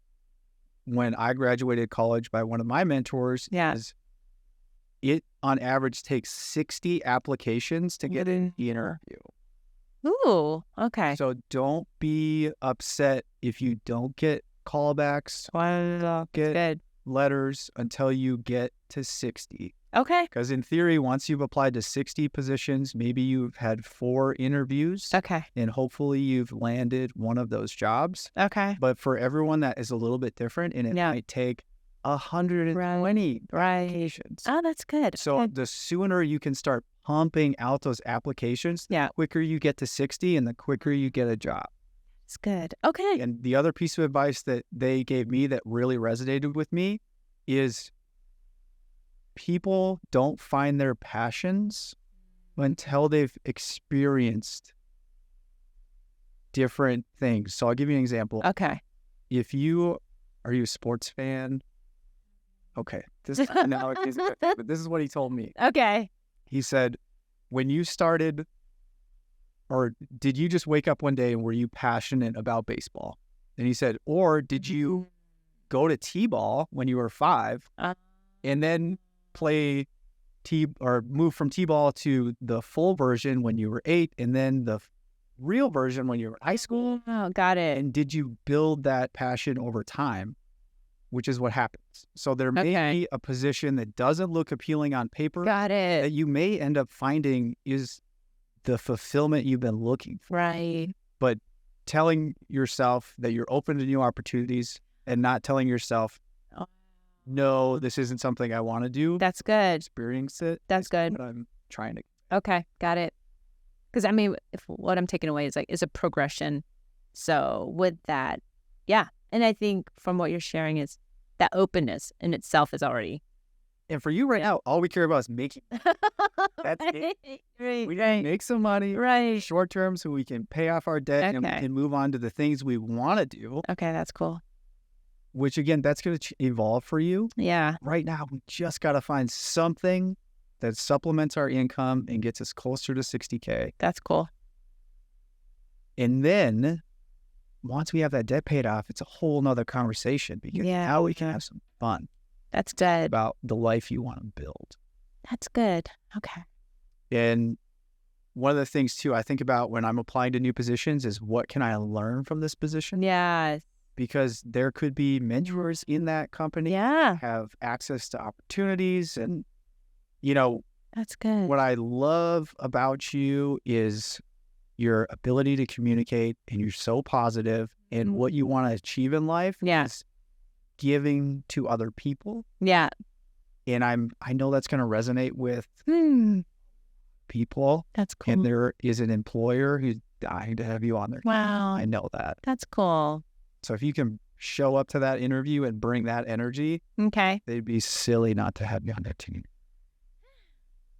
when I graduated college by one of my mentors is it on average takes 60 applications to get an interview. Ooh, okay. So don't be upset if you don't get callbacks, get letters until you get to 60. Okay. Because in theory, once you've applied to 60 positions, maybe you've had 4 interviews. Okay. And hopefully you've landed one of those jobs. Okay. But for everyone, that is a little bit different, and it might take 120 applications. Oh, that's good. So the sooner you can start pumping out those applications, the quicker you get to 60 and the quicker you get a job. It's good. Okay. And the other piece of advice that they gave me that really resonated with me is people don't find their passions until they've experienced different things. So I'll give you an example. Okay. Are you a sports fan? Okay. This is what he told me. Okay. He said, when you started, or did you just wake up one day and were you passionate about baseball? And he said, or did you go to T-ball when you were 5 and then play move from T-ball to the full version when you were 8 and then the real version when you were in high school? Oh, got it. And did you build that passion over time? Which is what happens. So there may be a position that doesn't look appealing on paper. Got it. That you may end up finding is the fulfillment you've been looking for. Right. But telling yourself that you're open to new opportunities and not telling yourself, no, this isn't something I want to do. That's good. Experience it. That's good. What I'm trying to. Okay. Got it. Because I mean, what I'm taking away is a progression. So with that, and I think from what you're sharing is that openness in itself is already. And for you right now, all we care about is making. That's it. Right, We right, make some money right. short term so we can pay off our debt and we Okay. can move on to the things we want to do, Okay, that's cool. which again, that's going to evolve for you. Yeah, Right now, we just got to find something that supplements our income and gets us closer to 60K. that's cool. And then once we have that debt paid off, it's a whole nother conversation because Yeah. now we can have some fun That's good. about the life you want to build. That's good. Okay. And one of the things too, I think about when I'm applying to new positions is what can I learn from this position? Yeah. Because there could be mentors in that company, Yeah. have access to opportunities. And, That's good. what I love about you is your ability to communicate, and you're so positive, and what you want to achieve in life Yeah. is giving to other people. Yeah. And I know that's going to resonate with people. That's cool. And there is an employer who's dying to have you on their team. Wow. I know that. That's cool. So if you can show up to that interview and bring that energy, Okay. they'd be silly not to have you on their team.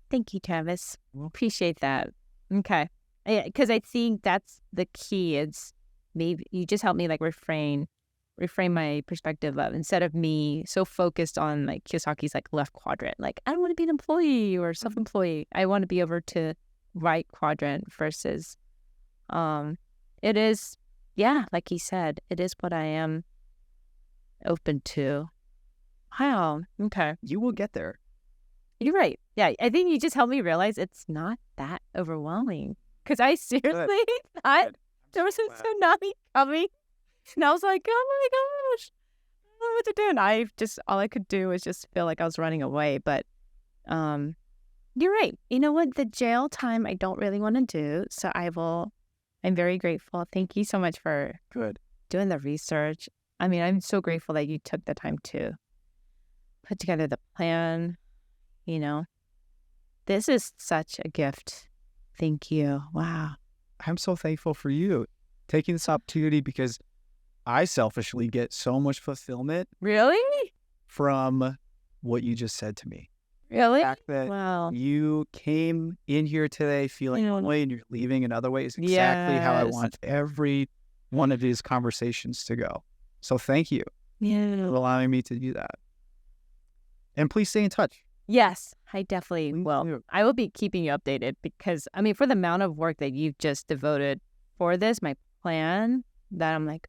Thank you, Travis. Appreciate that. Okay. Because I think that's the key. It's maybe you just help me like reframe my perspective of, instead of me so focused on like Kiyosaki's like left quadrant, like I don't want to be an employee or self-employee. I want to be over to right quadrant versus it is, yeah, like he said, it is what I am open to. Wow. Okay. You will get there. You're right. Yeah. I think you just helped me realize it's not that overwhelming. Because I seriously thought there was a tsunami coming. And I was like, oh my gosh, I don't know what to do. And all I could do was just feel like I was running away. But you're right. You know what? The jail time I don't really want to do. So I'm very grateful. Thank you so much for doing the research. I mean, I'm so grateful that you took the time to put together the plan. This is such a gift. Thank you. Wow. I'm so thankful for you taking this opportunity because I selfishly get so much fulfillment Really? from what you just said to me. Really? The fact that Wow. you came in here today feeling one way and you're leaving another way is exactly how I Yes. want every one of these conversations to go. So thank you for Yeah. allowing me to do that. And please stay in touch. Yes, I definitely Please will. do. I will be keeping you updated because, I mean, for the amount of work that you've just devoted for this, my plan, that I'm like,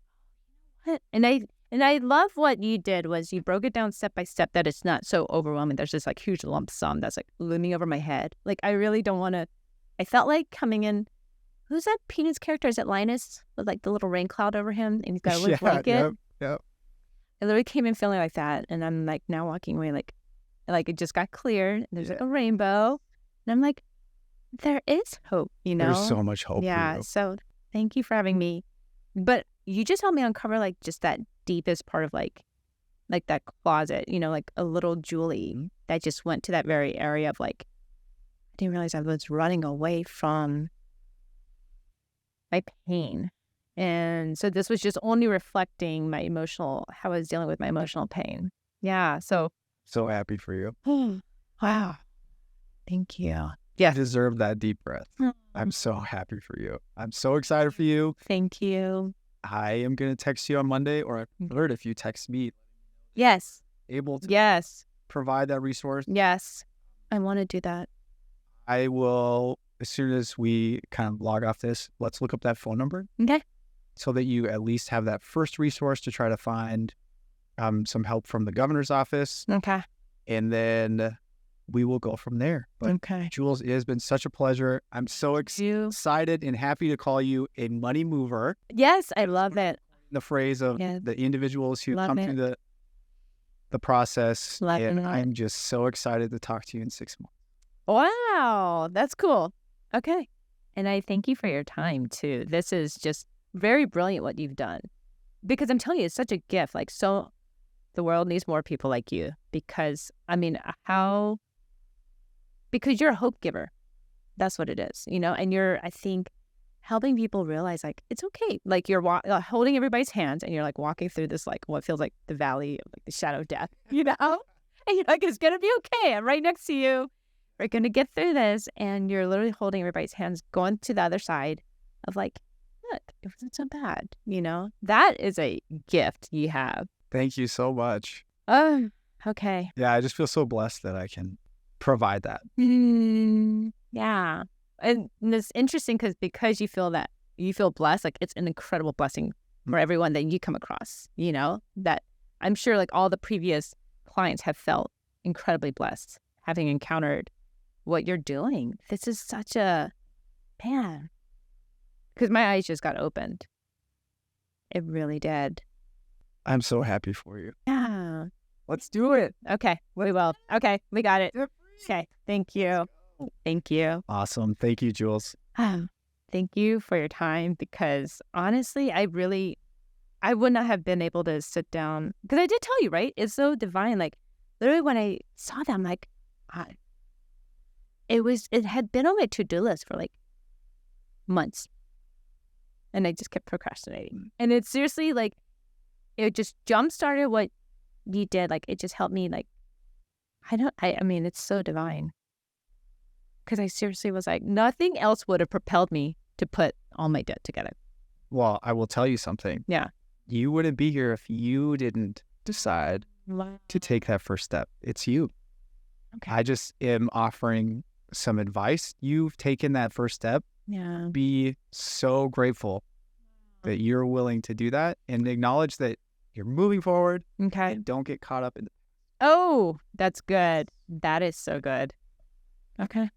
what? And I love what you did was you broke it down step by step, that it's not so overwhelming. There's this like huge lump sum that's like looming over my head. Like, I really don't want to. I felt like coming in. Who's that Peanuts character? Is it Linus with like the little rain cloud over him and he's got a little blanket? Yep. I literally came in feeling like that, and I'm like now walking away like it just got clear. And there's like a rainbow, and I'm like, there is hope, There's so much hope Yeah. for you. So thank you for having me. But you just helped me uncover like just that deepest part of like that closet, like a little Julie that just went to that very area of like, I didn't realize I was running away from my pain. And so this was just only reflecting how I was dealing with my emotional pain. Yeah. So, happy for you. wow. Thank you. You deserve that deep breath. I'm so happy for you. I'm so excited for you. Thank you. I am going to text you on Monday, or I prefer if you text me. Yes. Able to Yes. provide that resource. Yes. I want to do that. I will, as soon as we kind of log off this, let's look up that phone number. Okay. So that you at least have that first resource to try to find some help from the governor's office. Okay. And then we will go from there. But Okay. Jules, it has been such a pleasure. I'm so excited and happy to call you a money mover. Yes, I love it. The phrase of the individuals who Love come it. through the process. Love and it. I'm just so excited to talk to you in 6 months. Wow. That's cool. Okay. And I thank you for your time too. This is just very brilliant what you've done. Because I'm telling you, it's such a gift. Like, so the world needs more people like you. Because, I mean, because you're a hope giver. That's what it is, and you're, I think, helping people realize like, it's okay. Like you're holding everybody's hands and you're like walking through this, like what feels like the valley of like the shadow of death, and you're like, it's going to be okay. I'm right next to you. We're going to get through this. And you're literally holding everybody's hands, going to the other side of like, look, it wasn't so bad. That is a gift you have. Thank you so much. Oh, okay. Yeah, I just feel so blessed that I can provide that. Yeah. And it's interesting because you feel blessed, like it's an incredible blessing for everyone that you come across, that I'm sure like all the previous clients have felt incredibly blessed having encountered what you're doing. This is such a, man, because my eyes just got opened. It really did. I'm so happy for you. Yeah. Let's do it. Okay, we will. Okay, we got it. Okay, thank you. Thank you. Awesome. Thank you, Jules. Thank you for your time, because honestly, I would not have been able to sit down, because I did tell you, right? It's so divine. Like literally when I saw them, like it had been on my to-do list for like months, and I just kept procrastinating. And it's seriously like, it just jump-started what you did. Like it just helped me. Like, I mean, it's so divine. Because I seriously was like, nothing else would have propelled me to put all my debt together. Well, I will tell you something. Yeah. You wouldn't be here if you didn't decide to take that first step. It's you. Okay. I just am offering some advice. You've taken that first step. Yeah. Be so grateful that you're willing to do that, and acknowledge that you're moving forward. Okay. And don't get caught up in. Oh, that's good. That is so good. Okay.